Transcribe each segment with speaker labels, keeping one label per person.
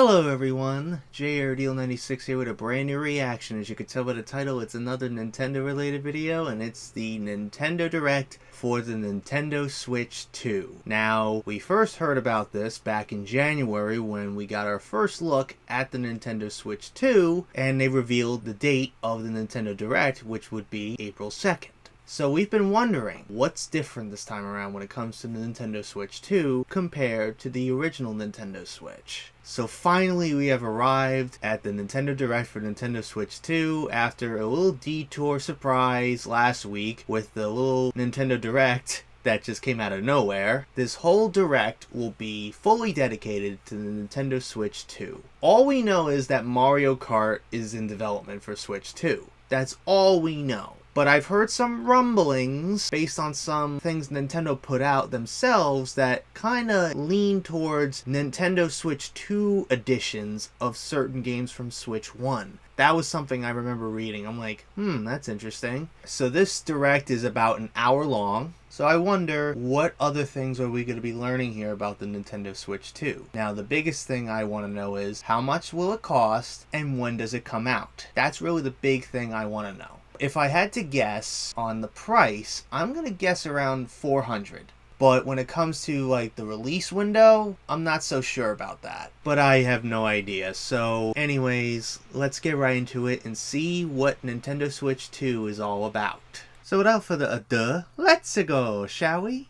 Speaker 1: Hello everyone, JRDeal96 here with a brand new reaction. As you can tell by the title, it's another Nintendo related video, and it's the Nintendo Direct for the Nintendo Switch 2. Now, we first heard about this back in January when we got our first look at the Nintendo Switch 2, and they revealed the date of the Nintendo Direct, which would be April 2nd. So we've been wondering, what's different this time around when it comes to the Nintendo Switch 2 compared to the original Nintendo Switch? So finally we have arrived at the Nintendo Direct for Nintendo Switch 2 after a little detour surprise last week with the little Nintendo Direct that just came out of nowhere. This whole Direct will be fully dedicated to the Nintendo Switch 2. All we know is that Mario Kart is in development for Switch 2. That's all we know. But I've heard some rumblings based on some things Nintendo put out themselves that kinda lean towards Nintendo Switch 2 editions of certain games from Switch 1. That was something I remember reading. I'm like, that's interesting. So this Direct is about an hour long. So I wonder, what other things are we going to be learning here about the Nintendo Switch 2? Now, the biggest thing I want to know is, how much will it cost and when does it come out? That's really the big thing I want to know. If I had to guess on the price, I'm going to guess around $400. But when it comes to like the release window, I'm not so sure about that. But I have no idea. So anyways, let's get right into it and see what Nintendo Switch 2 is all about. So without further ado, let's go, shall we?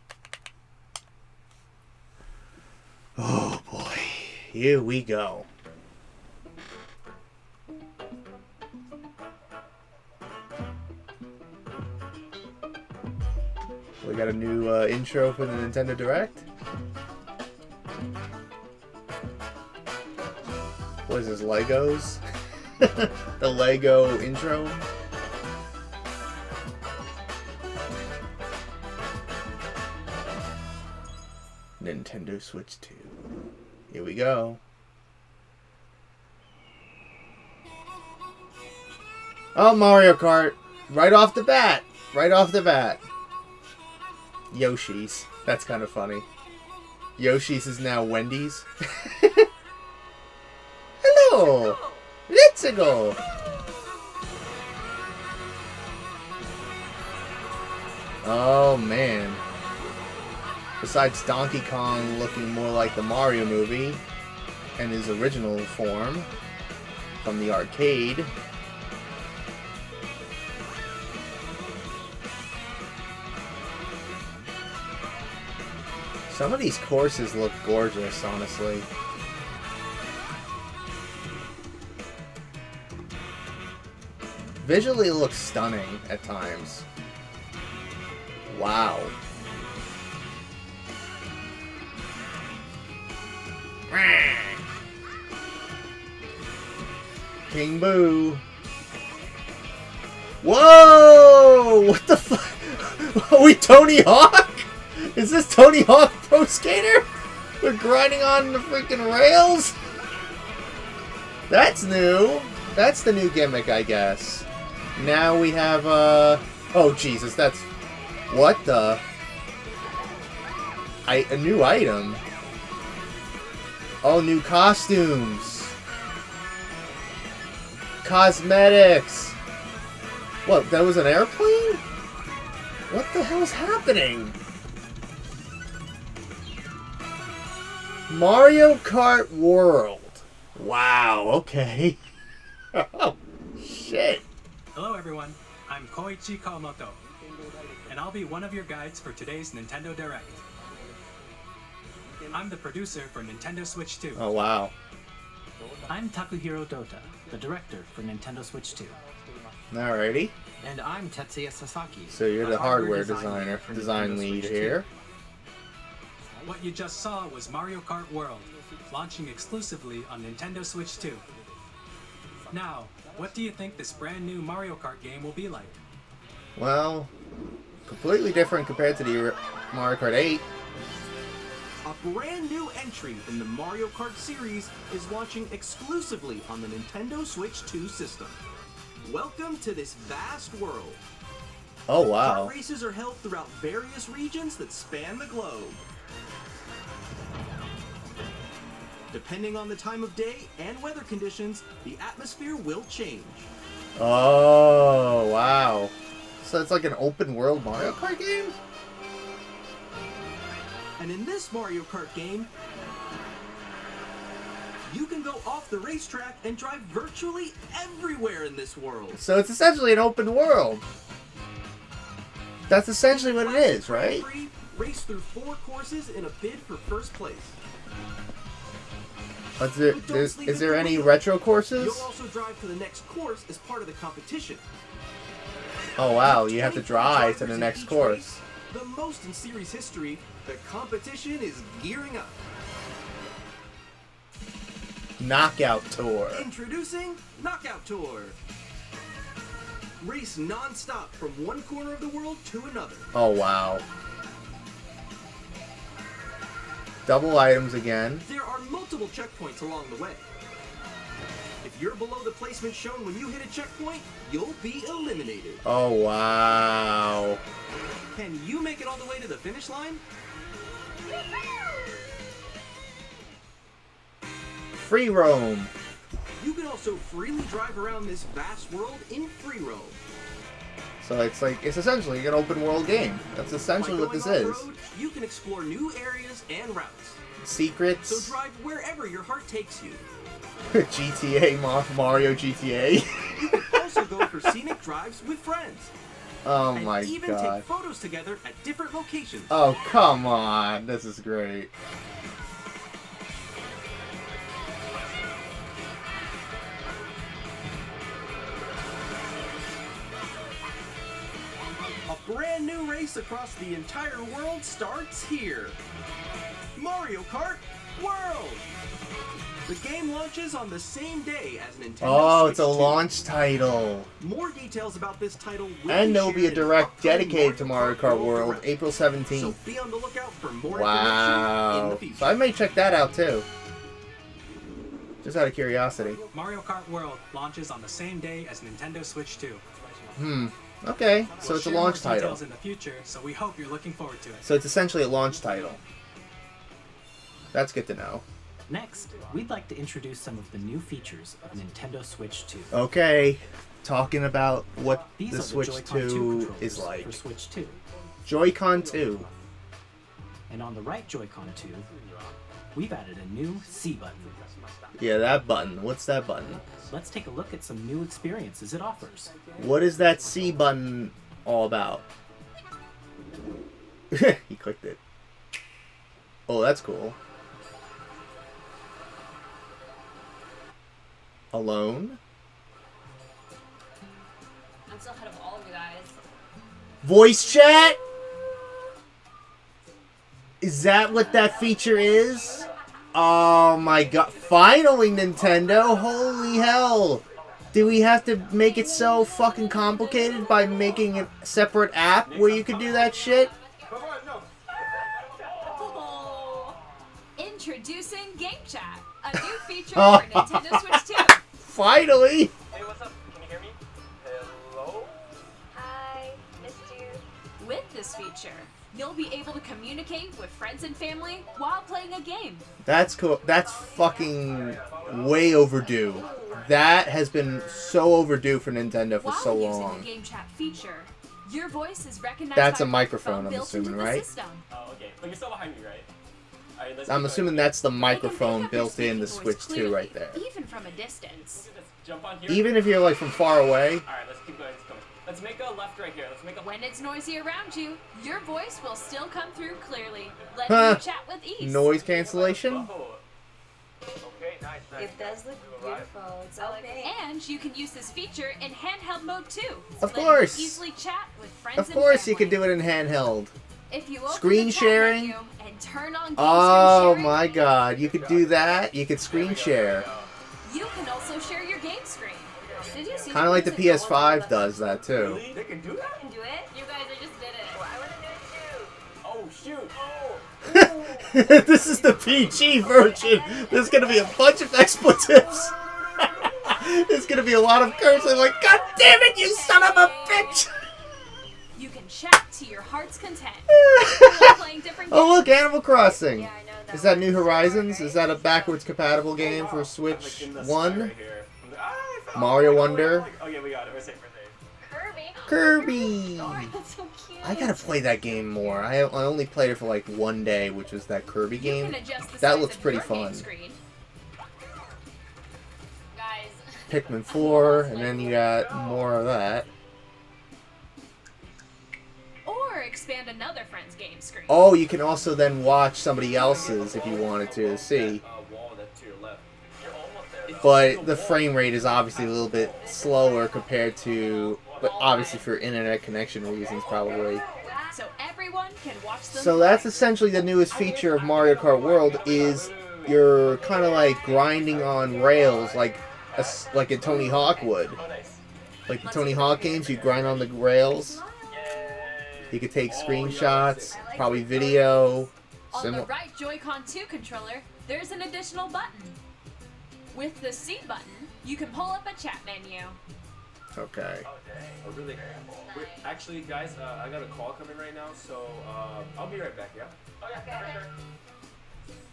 Speaker 1: Oh boy, here we go. We got a new intro for the Nintendo Direct. What is this, Legos? The Lego intro. Nintendo Switch 2. Here we go. Oh, Mario Kart. Right off the bat. Right off the bat. Yoshi's. That's kind of funny. Yoshi's is now Wendy's. Hello! Let's go! Oh man. Besides Donkey Kong looking more like the Mario movie and his original form from the arcade, some of these courses look gorgeous, honestly. Visually it looks stunning at times. Wow. King Boo. Whoa! What the fuck? Are we Tony Hawk? Is this Tony Hawk Pro Skater? We're grinding on the freaking rails? That's new. That's the new gimmick, I guess. Now we have, oh, Jesus, that's... What the... A new item. Oh, new costumes. Cosmetics. What, that was an airplane? What the hell's happening? Mario Kart World. Wow, okay. Oh, shit.
Speaker 2: Hello everyone, I'm Koichi Kawamoto, and I'll be one of your guides for today's Nintendo Direct. I'm the producer for Nintendo Switch 2.
Speaker 1: Oh, wow.
Speaker 3: I'm Takuhiro Dota, the director for Nintendo Switch 2.
Speaker 1: Alrighty.
Speaker 3: And I'm Tetsuya Sasaki.
Speaker 1: So you're the hardware
Speaker 3: design
Speaker 1: lead here.
Speaker 2: What you just saw was Mario Kart World, launching exclusively on Nintendo Switch 2. Now, what do you think this brand new Mario Kart game will be like?
Speaker 1: Well, completely different compared to the Mario Kart 8.
Speaker 4: A brand new entry in the Mario Kart series is launching exclusively on the Nintendo Switch 2 system. Welcome to this vast world.
Speaker 1: Oh, wow.
Speaker 4: Kart races are held throughout various regions that span the globe. Depending on the time of day and weather conditions, the atmosphere will change.
Speaker 1: Oh, wow. So it's like an open world Mario Kart game?
Speaker 4: And in this Mario Kart game, you can go off the racetrack and drive virtually everywhere in this world.
Speaker 1: So it's essentially an open world. That's essentially what it is, right?
Speaker 4: Race through 4 courses in a bid for first place.
Speaker 1: Is there any retro courses?
Speaker 4: You'll also drive to the next course as part of the competition.
Speaker 1: Oh wow, you have to drive to the next course.
Speaker 4: Race, the most in series history, the competition is gearing up.
Speaker 1: Knockout Tour.
Speaker 4: Introducing Knockout Tour. Race non-stop from one corner of the world to another.
Speaker 1: Oh wow. Double items again.
Speaker 4: There are multiple checkpoints along the way. If you're below the placement shown when you hit a checkpoint, you'll be eliminated.
Speaker 1: Oh wow.
Speaker 4: Can you make it all the way to the finish line?
Speaker 1: Free roam.
Speaker 4: You can also freely drive around this vast world in free roam.
Speaker 1: So it's essentially an open world game. That's essentially what this is.
Speaker 4: Road, you can explore new areas and routes.
Speaker 1: Secrets.
Speaker 4: So drive wherever your heart takes you.
Speaker 1: GTA, Mario GTA.
Speaker 4: You can also go for scenic drives with friends.
Speaker 1: Oh
Speaker 4: and
Speaker 1: my
Speaker 4: even
Speaker 1: god.
Speaker 4: take photos together at different locations.
Speaker 1: Oh come on, this is great.
Speaker 4: A brand new race across the entire world starts here. Mario Kart World! The game launches on the same day as Nintendo
Speaker 1: Oh,
Speaker 4: Switch
Speaker 1: it's a
Speaker 4: 2.
Speaker 1: launch title.
Speaker 4: More details about this title will
Speaker 1: And there'll be a
Speaker 4: shared in
Speaker 1: direct
Speaker 4: upcoming
Speaker 1: dedicated to Mario Kart World,
Speaker 4: Direct.
Speaker 1: April
Speaker 4: So
Speaker 1: 17th.
Speaker 4: be on the lookout for more information in
Speaker 1: Wow.
Speaker 4: the future.
Speaker 1: So I may check that out too. Just out of curiosity.
Speaker 2: Mario Kart World launches on the same day as Nintendo Switch 2.
Speaker 1: Okay, so
Speaker 2: We'll
Speaker 1: it's a
Speaker 2: share
Speaker 1: launch
Speaker 2: more
Speaker 1: title.
Speaker 2: details in the future, so we hope you're looking forward to it.
Speaker 1: So it's essentially a launch title. That's good to know.
Speaker 3: Next, we'd like to introduce some of the new features of Nintendo Switch 2.
Speaker 1: Okay, talking about what
Speaker 3: These
Speaker 1: the
Speaker 3: are
Speaker 1: Switch
Speaker 3: the Joy-Con 2
Speaker 1: 2
Speaker 3: controllers
Speaker 1: is like.
Speaker 3: for Switch 2.
Speaker 1: Joy-Con 2.
Speaker 3: And on the right Joy-Con 2, we've added a new C button.
Speaker 1: Yeah, that button. What's that button?
Speaker 3: Let's take a look at some new experiences it offers.
Speaker 1: What is that C button all about? He clicked it. Oh, that's cool. Alone?
Speaker 5: I'm still ahead of all of you guys.
Speaker 1: Voice chat? Is that what that feature is? Oh my god. Finally, Nintendo. Holy hell. Do we have to make it so fucking complicated by making a separate app where you could do that shit?
Speaker 5: Oh. Introducing Game Chat, a new feature for Nintendo Switch 2.
Speaker 1: Finally!
Speaker 6: Hey, what's up? Can you hear me? Hello?
Speaker 5: Hi, missed you. With this feature, you'll be able to communicate with friends and family while playing a game.
Speaker 1: That's cool. That's fucking way overdue. That has been so overdue for Nintendo for
Speaker 5: While
Speaker 1: so
Speaker 5: using
Speaker 1: long.
Speaker 5: the Game Chat feature, your voice is recognized
Speaker 1: That's
Speaker 5: by
Speaker 1: a microphone, I'm
Speaker 5: built
Speaker 1: assuming,
Speaker 5: into the
Speaker 1: right?
Speaker 5: system.
Speaker 6: Oh, okay. But you're still behind me, right? Alright, let's
Speaker 1: I'm
Speaker 6: keep
Speaker 1: assuming
Speaker 6: going.
Speaker 1: that's the
Speaker 5: They can
Speaker 1: microphone
Speaker 5: pick up your
Speaker 1: built in the
Speaker 5: speaking voice
Speaker 1: Switch 2 right
Speaker 5: clearly,
Speaker 1: there.
Speaker 5: even from a distance.
Speaker 6: Let's jump on here.
Speaker 1: Even if you're like from far away.
Speaker 6: Alright, let's keep going. Let's go. Let's make a left right here. Let's make a
Speaker 5: When it's noisy around you, your voice will still come through clearly, letting
Speaker 1: Huh.
Speaker 5: you chat with ease.
Speaker 1: Noise cancellation?
Speaker 6: Whoa. Okay, nice, nice.
Speaker 7: It does look beautiful. It's okay.
Speaker 5: And you can use this feature in handheld mode too.
Speaker 1: Of
Speaker 5: letting
Speaker 1: course.
Speaker 5: you easily chat with friends
Speaker 1: Of
Speaker 5: and
Speaker 1: course you
Speaker 5: family.
Speaker 1: can do it in handheld.
Speaker 5: If you open
Speaker 1: Screen
Speaker 5: the chat
Speaker 1: sharing?
Speaker 5: menu and turn on game
Speaker 1: Oh
Speaker 5: screen sharing,
Speaker 1: my god, you could do that. You could screen share.
Speaker 5: you can also share your game screen.
Speaker 7: Did you see?
Speaker 1: Kind of like the PS5 does that too.
Speaker 6: Really? They can do that?
Speaker 7: Can do it?
Speaker 5: You guys, I just did it.
Speaker 7: Oh, I want to do it too.
Speaker 6: Oh, shoot. Oh.
Speaker 1: This is the PG version. There's gonna be a bunch of expletives. There's gonna be a lot of cursing like, God damn it, you son of a bitch!
Speaker 5: You can chat to your heart's content. While playing different games.
Speaker 1: Oh look, Animal Crossing.
Speaker 7: Yeah, I know
Speaker 1: Is that New Horizons? Is that a backwards compatible game for Switch 1? Mario Wonder?
Speaker 6: Oh yeah, we got it. We're safe.
Speaker 1: Kirby!
Speaker 5: That's so cute.
Speaker 1: I gotta play that game more. I only played it for like one day, which was that Kirby
Speaker 5: You
Speaker 1: game.
Speaker 5: can adjust the
Speaker 1: That
Speaker 5: size
Speaker 1: looks
Speaker 5: of
Speaker 1: pretty
Speaker 5: your game
Speaker 1: fun.
Speaker 5: screen. Guys.
Speaker 1: Pikmin 4, and then you got more of that.
Speaker 5: Or expand another friend's game screen.
Speaker 1: Oh, you can also then watch somebody else's if you wanted to see.
Speaker 6: Wall that's to your left. You're almost there.
Speaker 1: But the frame rate is obviously a little bit slower compared to, but obviously for internet connection reasons probably.
Speaker 5: So everyone can watch them.
Speaker 1: So that's essentially the newest feature of Mario Kart World is you're kind of like grinding on rails like in Tony Hawk would.
Speaker 6: Oh, nice.
Speaker 1: Like the Tony Hawk games, you grind on the rails. You could take screenshots, probably video.
Speaker 5: On the right Joy-Con 2 controller, there's an additional button. With the C button, you can pull up a chat menu.
Speaker 1: Okay.
Speaker 6: Oh, really? Wait, actually, guys, I got a call coming right now, so I'll be right back. Yeah. Okay.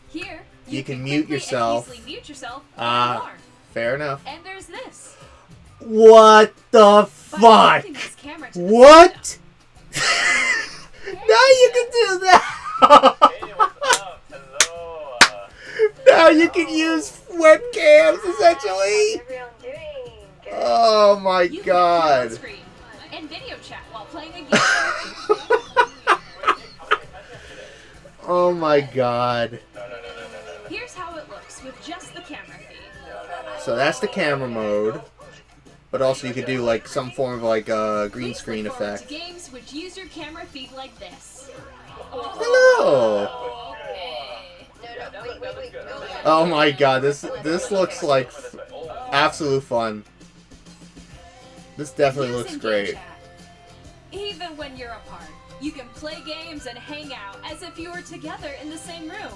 Speaker 5: Here,
Speaker 1: You can
Speaker 5: quickly
Speaker 1: mute
Speaker 5: and
Speaker 1: yourself.
Speaker 5: easily mute yourself.
Speaker 1: Ah, fair enough.
Speaker 5: And there's this.
Speaker 1: What the
Speaker 5: By
Speaker 1: fuck?
Speaker 5: connecting this camera to the
Speaker 1: What?
Speaker 5: system,
Speaker 1: Now you can do that!
Speaker 6: Hey, what's up? Hello.
Speaker 1: Now you can use webcams essentially!
Speaker 7: Everyone doing? Good.
Speaker 1: Oh my
Speaker 5: you can share on
Speaker 1: god.
Speaker 5: screen and video chat while playing a game.
Speaker 1: Oh my god.
Speaker 5: Here's how it looks with just the camera feed.
Speaker 1: So that's the camera mode. But also you could do like some form of like a green
Speaker 5: Please
Speaker 1: screen
Speaker 5: look forward
Speaker 1: effect.
Speaker 5: to games which use your camera feed like this.
Speaker 1: Hello!
Speaker 5: Okay.
Speaker 7: No, wait. No.
Speaker 1: Oh my god, this looks like absolute fun. This definitely looks
Speaker 5: Using
Speaker 1: great.
Speaker 5: Game Chat. Even when you're apart, you can play games and hang out as if you were together in the same room.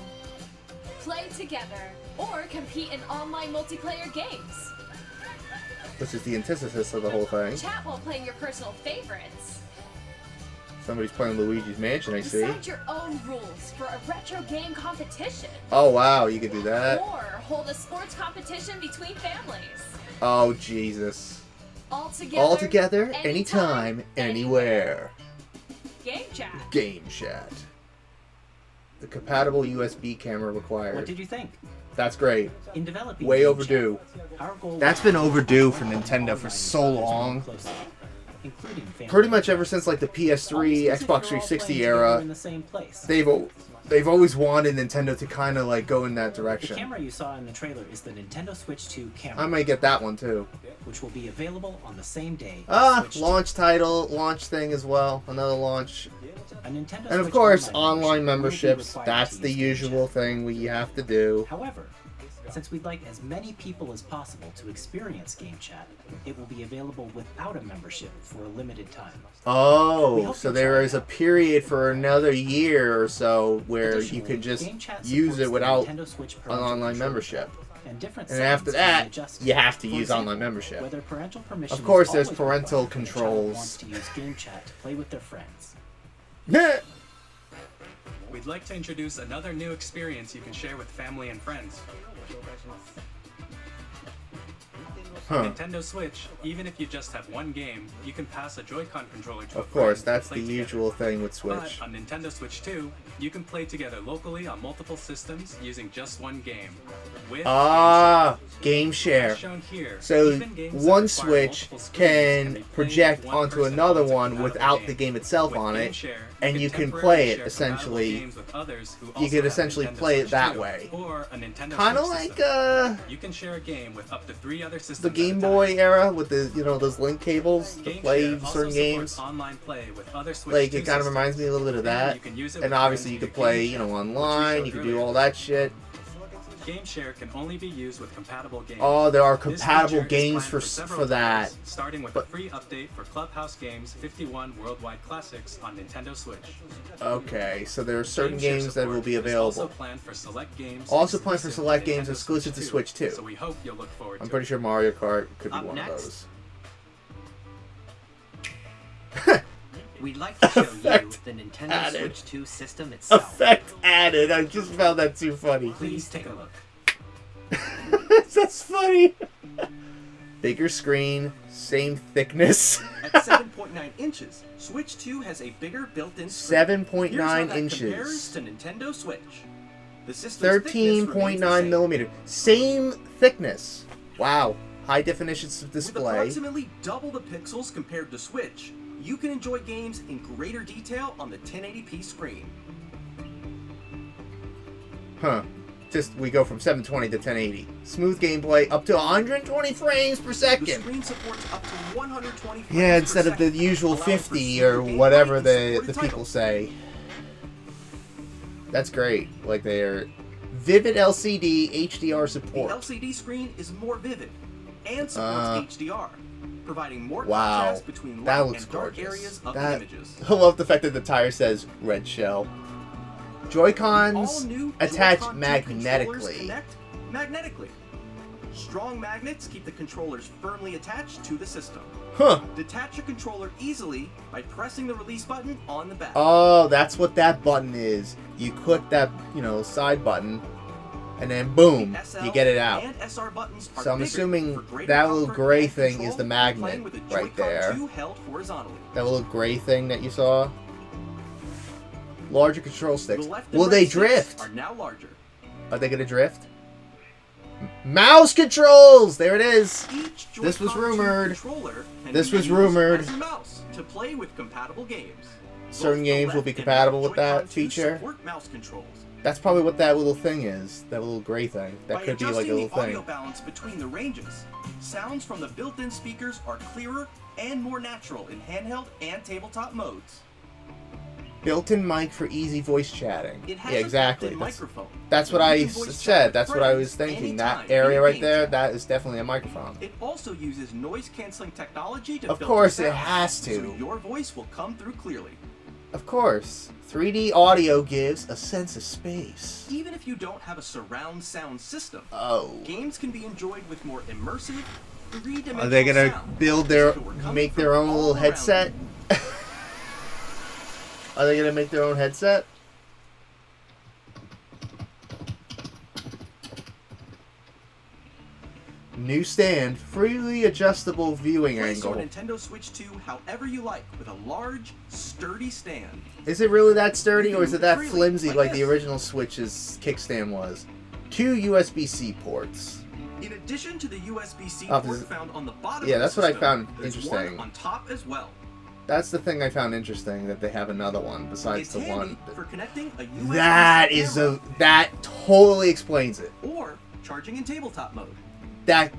Speaker 5: Play together or compete in online multiplayer games.
Speaker 1: Which is the antithesis of the whole thing.
Speaker 5: Chat while playing your personal favorites.
Speaker 1: Somebody's playing Luigi's Mansion, I see.
Speaker 5: Decide your own rules for a retro game competition.
Speaker 1: Oh wow, you could do that.
Speaker 5: Or hold a sports competition between families.
Speaker 1: Oh Jesus.
Speaker 5: All
Speaker 1: Together, anytime, anywhere.
Speaker 5: Game Chat.
Speaker 1: Game Chat. The compatible USB camera
Speaker 3: What
Speaker 1: required.
Speaker 3: did you think?
Speaker 1: That's great.
Speaker 3: In developing
Speaker 1: Way
Speaker 3: Game
Speaker 1: overdue.
Speaker 3: Chat, our goal
Speaker 1: That's
Speaker 3: was
Speaker 1: been
Speaker 3: to
Speaker 1: overdue
Speaker 3: provide
Speaker 1: for
Speaker 3: all
Speaker 1: Nintendo for
Speaker 3: online
Speaker 1: so
Speaker 3: users more
Speaker 1: long.
Speaker 3: closely, including family
Speaker 1: Pretty much
Speaker 3: members.
Speaker 1: ever since like the
Speaker 3: All
Speaker 1: PS3,
Speaker 3: because if
Speaker 1: Xbox
Speaker 3: you're all
Speaker 1: 360
Speaker 3: playing together
Speaker 1: era,
Speaker 3: in the same place.
Speaker 1: they've always wanted Nintendo to kind of like go in that
Speaker 3: The
Speaker 1: direction.
Speaker 3: camera you saw in the trailer is the Nintendo Switch 2 camera,
Speaker 1: I might get that one too.
Speaker 3: which will be available on the same day. as
Speaker 1: Ah,
Speaker 3: Switch 2.
Speaker 1: launch title, launch thing as well. Another launch.
Speaker 3: A Nintendo
Speaker 1: And of
Speaker 3: Switch
Speaker 1: course,
Speaker 3: online
Speaker 1: online
Speaker 3: membership will be
Speaker 1: memberships.
Speaker 3: required
Speaker 1: That's
Speaker 3: to
Speaker 1: the
Speaker 3: use Game
Speaker 1: usual
Speaker 3: Chat.
Speaker 1: thing we have to do.
Speaker 3: However, since we'd like as many people as possible to experience Game Chat, it will be available without a membership for a limited time. We
Speaker 1: Oh,
Speaker 3: hope
Speaker 1: so
Speaker 3: you'll
Speaker 1: there
Speaker 3: try
Speaker 1: is
Speaker 3: it
Speaker 1: a period for another year or so where you
Speaker 3: Additionally,
Speaker 1: could just
Speaker 3: Game Chat
Speaker 1: use
Speaker 3: supports
Speaker 1: it
Speaker 3: the
Speaker 1: without
Speaker 3: Nintendo Switch
Speaker 1: an
Speaker 3: parental
Speaker 1: online
Speaker 3: control,
Speaker 1: membership.
Speaker 3: and different
Speaker 1: And after
Speaker 3: settings can be
Speaker 1: that,
Speaker 3: adjusted.
Speaker 1: you have to
Speaker 3: For
Speaker 1: use
Speaker 3: example,
Speaker 1: online membership.
Speaker 3: Whether parental permission
Speaker 1: Of course,
Speaker 3: is
Speaker 1: there's
Speaker 3: always
Speaker 1: parental
Speaker 3: required when a child
Speaker 1: controls.
Speaker 3: wants to use Game Chat to play with their friends.
Speaker 2: We'd like to introduce another new experience you can share with family and friends.
Speaker 1: Huh.
Speaker 2: Nintendo Switch, even if you just have one game, you can pass a Joy-Con controller to a
Speaker 1: Of course,
Speaker 2: friend
Speaker 1: that's
Speaker 2: to
Speaker 1: the
Speaker 2: play together.
Speaker 1: usual thing with
Speaker 2: But
Speaker 1: Switch.
Speaker 2: on Nintendo Switch 2, you can play together locally on multiple systems using just one game. With
Speaker 1: Ah, game
Speaker 2: Game
Speaker 1: share.
Speaker 2: Chat. As shown here,
Speaker 1: So
Speaker 2: even games that
Speaker 1: one
Speaker 2: require
Speaker 1: Switch
Speaker 2: multiple screens
Speaker 1: can
Speaker 2: be played
Speaker 1: project
Speaker 2: with one
Speaker 1: onto
Speaker 2: person
Speaker 1: another
Speaker 2: holding
Speaker 1: one
Speaker 2: compatible
Speaker 1: without the game itself
Speaker 2: With
Speaker 1: on
Speaker 2: Game
Speaker 1: it,
Speaker 2: Share,
Speaker 1: and you can
Speaker 2: temporarily
Speaker 1: play it
Speaker 2: share compatible
Speaker 1: essentially.
Speaker 2: games with others who
Speaker 1: You
Speaker 2: also
Speaker 1: could
Speaker 2: have
Speaker 1: essentially
Speaker 2: Nintendo
Speaker 1: play it
Speaker 2: Switch
Speaker 1: that
Speaker 2: 2,
Speaker 1: way.
Speaker 2: Or a Nintendo
Speaker 1: Kind of
Speaker 2: Switch
Speaker 1: like
Speaker 2: system. You can share a game with up to 3 other systems
Speaker 1: the
Speaker 2: at a
Speaker 1: Game
Speaker 2: time.
Speaker 1: Boy era with the those link cables to
Speaker 2: Game
Speaker 1: play
Speaker 2: Share also
Speaker 1: certain
Speaker 2: supports
Speaker 1: games.
Speaker 2: Online play with other Switch
Speaker 1: Like
Speaker 2: 2
Speaker 1: it kind of
Speaker 2: systems.
Speaker 1: reminds me a little bit of
Speaker 2: And
Speaker 1: that.
Speaker 2: you can use it
Speaker 1: And
Speaker 2: with
Speaker 1: obviously
Speaker 2: friends
Speaker 1: you could
Speaker 2: via
Speaker 1: play,
Speaker 2: Game Chat, which we
Speaker 1: online.
Speaker 2: showed
Speaker 1: You could do
Speaker 2: earlier.
Speaker 1: all that shit.
Speaker 2: Game Share can only be used with compatible games.
Speaker 1: Oh, there are
Speaker 2: This
Speaker 1: compatible
Speaker 2: feature is
Speaker 1: games
Speaker 2: planned
Speaker 1: for
Speaker 2: several
Speaker 1: that.
Speaker 2: titles, starting with
Speaker 1: But-
Speaker 2: a free update for Clubhouse Games 51 Worldwide Classics on Nintendo Switch.
Speaker 1: Okay, so there are certain
Speaker 2: Game Share
Speaker 1: games that will
Speaker 2: support
Speaker 1: be
Speaker 2: is
Speaker 1: available.
Speaker 2: Also planned for select games.
Speaker 1: Also planned for
Speaker 2: exclusive
Speaker 1: select
Speaker 2: to
Speaker 1: games
Speaker 2: Nintendo
Speaker 1: exclusive to Switch 2.
Speaker 2: So we hope you'll look forward
Speaker 1: I'm
Speaker 2: to
Speaker 1: pretty
Speaker 2: it.
Speaker 1: sure Mario Kart could be
Speaker 4: Up
Speaker 1: one
Speaker 4: next.
Speaker 1: of those.
Speaker 3: We'd like to show you
Speaker 1: Effect
Speaker 3: the Nintendo
Speaker 1: added.
Speaker 3: Switch 2 system itself.
Speaker 1: Effect added. I just found that too funny.
Speaker 3: Please take a look.
Speaker 1: That's funny. Bigger screen, same thickness.
Speaker 4: At 7.9 inches, Switch 2 has a bigger built-in screen.
Speaker 1: 7.9
Speaker 4: Here's how that
Speaker 1: inches.
Speaker 4: compares to Nintendo Switch. The system's thickness remains the
Speaker 1: 13.9
Speaker 4: same.
Speaker 1: millimeter. Same thickness. Wow. High definition
Speaker 4: With
Speaker 1: display.
Speaker 4: approximately double the pixels compared to Switch, you can enjoy games in greater detail on the 1080p screen.
Speaker 1: Huh. Just, we go from 720 to 1080. Smooth gameplay, up to 120 frames per
Speaker 4: The
Speaker 1: second.
Speaker 4: screen supports up to 120 frames
Speaker 1: Yeah,
Speaker 4: per
Speaker 1: instead of the
Speaker 4: second,
Speaker 1: usual
Speaker 4: allowing for
Speaker 1: 50 or
Speaker 4: smoother
Speaker 1: whatever
Speaker 4: gameplay and
Speaker 1: the people
Speaker 4: supported
Speaker 1: say. That's great. Like, they're vivid LCD HDR
Speaker 4: The
Speaker 1: support.
Speaker 4: LCD screen is more vivid and supports HDR, providing more
Speaker 1: Wow.
Speaker 4: contrast between
Speaker 1: That
Speaker 4: light
Speaker 1: looks
Speaker 4: and dark
Speaker 1: gorgeous.
Speaker 4: areas of
Speaker 1: That-
Speaker 4: the images.
Speaker 1: I love the fact that the tire says red shell. Joy-Cons
Speaker 4: All-new
Speaker 1: attach
Speaker 4: Joy-Con 2
Speaker 1: magnetically.
Speaker 4: controllers connect magnetically. Strong magnets keep the controllers firmly attached to the system.
Speaker 1: Huh.
Speaker 4: Detach your controller easily by pressing the release button on the back.
Speaker 1: Oh, that's what that button is. You click that, side button, and then boom,
Speaker 4: The SL
Speaker 1: you get it out.
Speaker 4: and SR buttons are
Speaker 1: So I'm
Speaker 4: bigger
Speaker 1: assuming
Speaker 4: for greater
Speaker 1: that little
Speaker 4: comfort
Speaker 1: gray
Speaker 4: and
Speaker 1: thing
Speaker 4: control
Speaker 1: is the
Speaker 4: when
Speaker 1: magnet
Speaker 4: playing with a
Speaker 1: right
Speaker 4: Joy-Con
Speaker 1: there.
Speaker 4: 2 held horizontally.
Speaker 1: That little gray thing that you saw. Larger control sticks.
Speaker 4: The left and
Speaker 1: Will they
Speaker 4: right sticks
Speaker 1: drift?
Speaker 4: are now larger.
Speaker 1: Are they gonna drift? Mouse controls! There it is!
Speaker 4: Each
Speaker 1: This was
Speaker 4: Joy-Con 2
Speaker 1: rumored.
Speaker 4: controller can
Speaker 1: This
Speaker 4: be
Speaker 1: was
Speaker 4: used
Speaker 1: rumored.
Speaker 4: as a mouse to play with compatible games.
Speaker 1: Certain
Speaker 4: Both the
Speaker 1: games will
Speaker 4: left
Speaker 1: be
Speaker 4: and
Speaker 1: compatible
Speaker 4: right
Speaker 1: with that
Speaker 4: Joy-Con 2
Speaker 1: feature.
Speaker 4: support mouse controls.
Speaker 1: That's probably what that little thing is. That little gray thing. That
Speaker 4: By
Speaker 1: could be like a
Speaker 4: adjusting
Speaker 1: little
Speaker 4: the audio
Speaker 1: thing.
Speaker 4: balance between the ranges, sounds from the built-in speakers are clearer and more natural in handheld and tabletop modes.
Speaker 1: Built-in mic for easy voice chatting.
Speaker 4: It has
Speaker 1: Yeah,
Speaker 4: a
Speaker 1: exactly.
Speaker 4: built-in microphone.
Speaker 1: That's what
Speaker 4: so you
Speaker 1: I
Speaker 4: can voice chat
Speaker 1: said.
Speaker 4: with
Speaker 1: That's what I was
Speaker 4: friends
Speaker 1: thinking.
Speaker 4: anytime
Speaker 1: That area
Speaker 4: in
Speaker 1: right
Speaker 4: game
Speaker 1: there,
Speaker 4: chat.
Speaker 1: that is definitely a microphone.
Speaker 4: It also uses noise-canceling technology to
Speaker 1: Of
Speaker 4: filter
Speaker 1: course it
Speaker 4: sound,
Speaker 1: has to.
Speaker 4: so your voice will come through clearly.
Speaker 1: Of course. 3D audio gives a sense of space.
Speaker 4: Even if you don't have a surround sound system,
Speaker 1: Oh.
Speaker 4: games can be enjoyed with more immersive, three-dimensional
Speaker 1: Are they gonna
Speaker 4: sound,
Speaker 1: build
Speaker 4: as if it were
Speaker 1: their,
Speaker 4: coming
Speaker 1: make
Speaker 4: from
Speaker 1: their own
Speaker 4: all
Speaker 1: little
Speaker 4: around
Speaker 1: headset?
Speaker 4: you.
Speaker 1: Are they gonna make their own headset? New stand, freely adjustable viewing
Speaker 4: Place your
Speaker 1: angle.
Speaker 4: Nintendo Switch 2 however you like with a large, sturdy stand.
Speaker 1: Is it really that sturdy, or is it that
Speaker 4: Freely,
Speaker 1: flimsy
Speaker 4: like
Speaker 1: like the
Speaker 4: this.
Speaker 1: original Switch's kickstand was? 2 USB-C ports.
Speaker 4: In addition to the USB-C
Speaker 1: Oh,
Speaker 4: port
Speaker 1: this is-
Speaker 4: found on the bottom
Speaker 1: yeah,
Speaker 4: of the
Speaker 1: that's what I
Speaker 4: system,
Speaker 1: found
Speaker 4: there's
Speaker 1: interesting.
Speaker 4: one on top as well.
Speaker 1: That's the thing I found interesting, that they have another one besides
Speaker 4: It's
Speaker 1: the
Speaker 4: handy
Speaker 1: one.
Speaker 4: for connecting a USB
Speaker 1: That is
Speaker 4: camera
Speaker 1: that totally explains it.
Speaker 4: or charging in tabletop mode.
Speaker 1: That.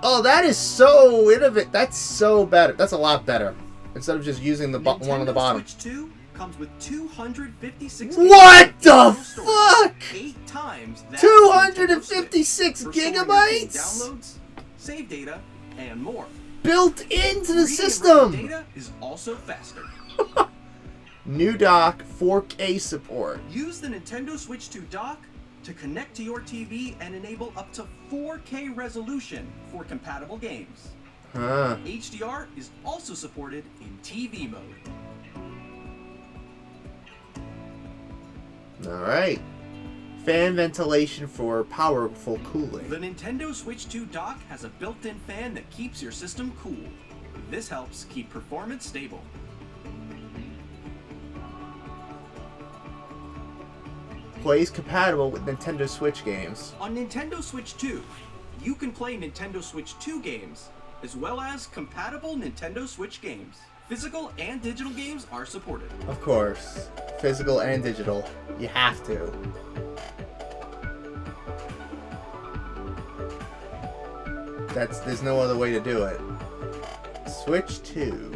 Speaker 1: Oh, that is so innovative. That's so better. That's a lot better. Instead of just using the one on the
Speaker 4: Nintendo
Speaker 1: bottom.
Speaker 4: Switch 2 comes with 256
Speaker 1: What
Speaker 4: gigabytes
Speaker 1: the
Speaker 4: of storage,
Speaker 1: fuck?
Speaker 4: 8 times that
Speaker 1: 256
Speaker 4: for storing your game
Speaker 1: gigabytes?
Speaker 4: downloads, save data, and more.
Speaker 1: Built into the
Speaker 4: Reading
Speaker 1: system.
Speaker 4: written data is also faster.
Speaker 1: New dock, 4K support.
Speaker 4: Use the Nintendo Switch 2 dock to connect to your TV and enable up to 4K resolution for compatible games.
Speaker 1: Huh.
Speaker 4: HDR is also supported in TV mode.
Speaker 1: Alright. Fan ventilation for powerful cooling.
Speaker 4: The Nintendo Switch 2 dock has a built-in fan that keeps your system cool. This helps keep performance stable.
Speaker 1: Plays compatible with Nintendo Switch games.
Speaker 4: On Nintendo Switch 2, you can play Nintendo Switch 2 games, as well as compatible Nintendo Switch games. Physical and digital games are supported.
Speaker 1: Of course. Physical and digital. You have to. There's no other way to do it. Switch 2.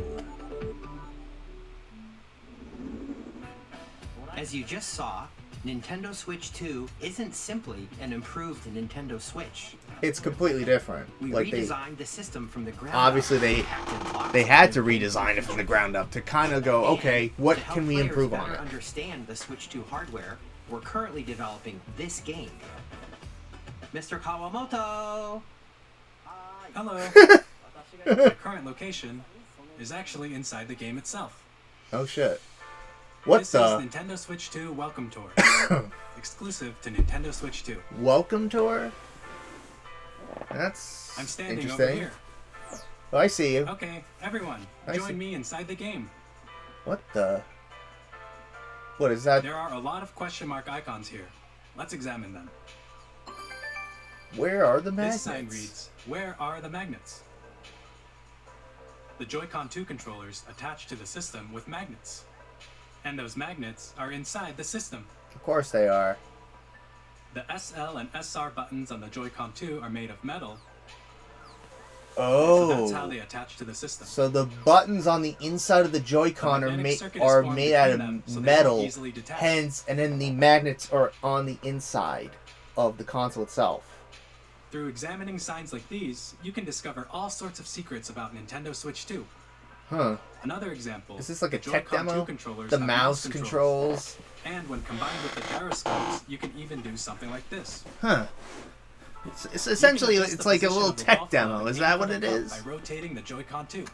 Speaker 3: As you just saw, Nintendo Switch 2 isn't simply an improved Nintendo Switch.
Speaker 1: It's completely different.
Speaker 3: We
Speaker 1: Like
Speaker 3: redesigned the system from the ground
Speaker 1: obviously
Speaker 3: up.
Speaker 1: they
Speaker 3: Packed in lots
Speaker 1: they
Speaker 3: of
Speaker 1: had to
Speaker 3: different
Speaker 1: redesign it from the
Speaker 3: features.
Speaker 1: ground up to kind of go,
Speaker 3: And
Speaker 1: okay, what
Speaker 3: to help
Speaker 1: can we
Speaker 3: players
Speaker 1: improve on
Speaker 3: better
Speaker 1: it?
Speaker 3: understand the Switch 2 hardware, we're currently developing this game. Mr. Kawamoto!
Speaker 2: Hello. My current location is actually inside the game itself.
Speaker 1: Oh shit. What
Speaker 2: this
Speaker 1: the?
Speaker 2: is Nintendo Switch 2 Welcome Tour, exclusive to Nintendo Switch 2.
Speaker 1: Welcome tour? That's
Speaker 2: I'm standing
Speaker 1: interesting.
Speaker 2: over here.
Speaker 1: Oh, I see you.
Speaker 2: Okay, everyone,
Speaker 1: I see.
Speaker 2: join me inside the game.
Speaker 1: What the? What is that?
Speaker 2: There are a lot of question mark icons here. Let's examine them.
Speaker 1: Where are the
Speaker 2: This sign
Speaker 1: magnets?
Speaker 2: reads, "Where are the magnets?" The Joy-Con 2 controllers attach to the system with magnets. And those magnets are inside the system.
Speaker 1: Of course they are.
Speaker 2: The SL and SR buttons on the Joy-Con 2 are made of metal,
Speaker 1: Oh.
Speaker 2: so that's how they attach to the system.
Speaker 1: So the buttons on the inside of the Joy-Con
Speaker 2: A
Speaker 1: are,
Speaker 2: magnetic circuit is
Speaker 1: are
Speaker 2: formed
Speaker 1: made out of
Speaker 2: between them, so they
Speaker 1: metal,
Speaker 2: won't easily detach.
Speaker 1: hence, and then the magnets are on the inside of the console itself.
Speaker 2: Through examining signs like these, you can discover all sorts of secrets about Nintendo Switch 2.
Speaker 1: Huh.
Speaker 2: Another example,
Speaker 1: Is this like a
Speaker 2: the
Speaker 1: tech
Speaker 2: Joy-Con 2
Speaker 1: demo?
Speaker 2: controllers
Speaker 1: The
Speaker 2: have
Speaker 1: mouse controls?
Speaker 2: And when combined with the gyroscopes, you can even do something like this.
Speaker 1: Huh. It's essentially,
Speaker 2: You can adjust
Speaker 1: it's
Speaker 2: the
Speaker 1: like a
Speaker 2: position
Speaker 1: little
Speaker 2: of the
Speaker 1: tech
Speaker 2: golf
Speaker 1: demo.
Speaker 2: club
Speaker 1: Is
Speaker 2: and
Speaker 1: that what
Speaker 2: input
Speaker 1: it
Speaker 2: a
Speaker 1: is?
Speaker 2: By rotating the Joy-Con 2.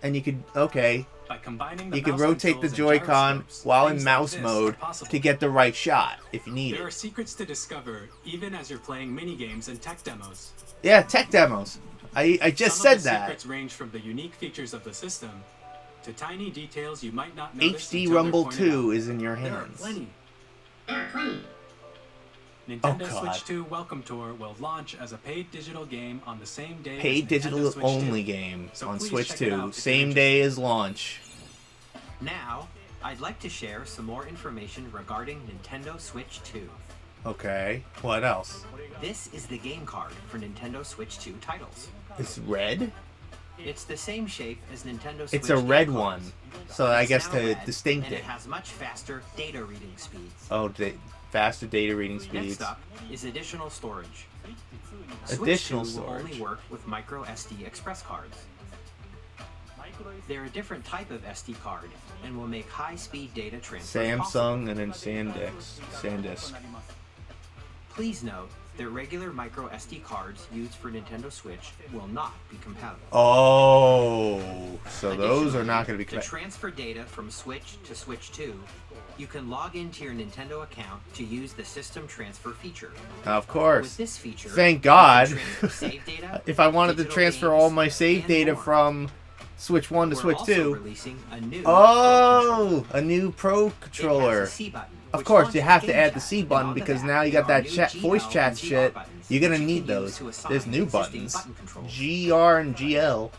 Speaker 1: And you could, okay,
Speaker 2: By combining the
Speaker 1: you could
Speaker 2: mouse
Speaker 1: rotate the
Speaker 2: controls and
Speaker 1: Joy-Con
Speaker 2: gyroscopes,
Speaker 1: while in
Speaker 2: things like
Speaker 1: mouse
Speaker 2: this
Speaker 1: mode
Speaker 2: are possible.
Speaker 1: to get the right shot, if you need
Speaker 2: There are
Speaker 1: it.
Speaker 2: secrets to discover even as you're playing mini-games and tech demos.
Speaker 1: Yeah, tech demos. I just
Speaker 2: Some
Speaker 1: said
Speaker 2: of the
Speaker 1: that.
Speaker 2: secrets range from the unique features of the system to tiny details you might not notice
Speaker 1: HD
Speaker 2: until
Speaker 1: Rumble
Speaker 2: they're pointed
Speaker 1: 2
Speaker 2: out.
Speaker 1: is in your
Speaker 2: There are
Speaker 1: hands.
Speaker 2: plenty. Nintendo
Speaker 1: Oh, God.
Speaker 2: Switch 2 Welcome Tour will launch as a paid digital game on the same day
Speaker 1: Paid
Speaker 2: as Nintendo
Speaker 1: digital
Speaker 2: Switch
Speaker 1: only
Speaker 2: 2.
Speaker 1: game
Speaker 2: So
Speaker 1: on
Speaker 2: please
Speaker 1: Switch
Speaker 2: check it out
Speaker 1: 2.
Speaker 2: if you're
Speaker 1: Same day as launch.
Speaker 3: Now, I'd like to share some more information regarding Nintendo Switch 2.
Speaker 1: Okay. What else?
Speaker 3: This is the game card for Nintendo Switch 2 titles.
Speaker 1: It's red?
Speaker 3: It's the same shape as Nintendo Switch
Speaker 1: It's a red
Speaker 3: game
Speaker 1: one.
Speaker 3: cards.
Speaker 1: So I
Speaker 3: It's
Speaker 1: guess
Speaker 3: now
Speaker 1: to
Speaker 3: red,
Speaker 1: distinct
Speaker 3: and
Speaker 1: it.
Speaker 3: it has much faster data reading speeds.
Speaker 1: Oh, faster data reading speeds.
Speaker 3: Next up is additional storage.
Speaker 1: Additional
Speaker 3: Switch 2 will
Speaker 1: storage.
Speaker 3: only work with micro SD express cards. They're a different type of SD card and will make high-speed data transfer possible.
Speaker 1: Samsung and then SanDisk.
Speaker 3: Please note that regular micro SD cards used for Nintendo Switch will not be compatible.
Speaker 1: Oh, so those are
Speaker 3: Additionally,
Speaker 1: not going to be
Speaker 3: to
Speaker 1: compatible.
Speaker 3: transfer data from Switch to Switch 2, you can log into your Nintendo account to use the system transfer feature.
Speaker 1: Of
Speaker 3: With
Speaker 1: course.
Speaker 3: this feature,
Speaker 1: Thank
Speaker 3: you can
Speaker 1: God.
Speaker 3: transfer save data,
Speaker 1: If I wanted to
Speaker 3: digital
Speaker 1: transfer
Speaker 3: games,
Speaker 1: all my save
Speaker 3: and
Speaker 1: data
Speaker 3: more.
Speaker 1: from Switch 1 to
Speaker 3: We're
Speaker 1: Switch
Speaker 3: also
Speaker 1: 2.
Speaker 3: releasing a new
Speaker 1: Oh, a new Pro
Speaker 3: It
Speaker 1: controller.
Speaker 3: has a C button,
Speaker 1: Of
Speaker 3: which
Speaker 1: course, you
Speaker 3: launches
Speaker 1: have to
Speaker 3: Game
Speaker 1: add the
Speaker 3: Chat,
Speaker 1: C
Speaker 3: and
Speaker 1: button
Speaker 3: on the
Speaker 1: because
Speaker 3: back
Speaker 1: now you got
Speaker 3: there are
Speaker 1: that
Speaker 3: new
Speaker 1: chat,
Speaker 3: GL
Speaker 1: voice chat
Speaker 3: and GR
Speaker 1: shit.
Speaker 3: buttons,
Speaker 1: You're gonna
Speaker 3: which you
Speaker 1: need
Speaker 3: can use
Speaker 1: those.
Speaker 3: to assign
Speaker 1: There's new
Speaker 3: existing
Speaker 1: buttons.
Speaker 3: button controls.
Speaker 1: GR and GL.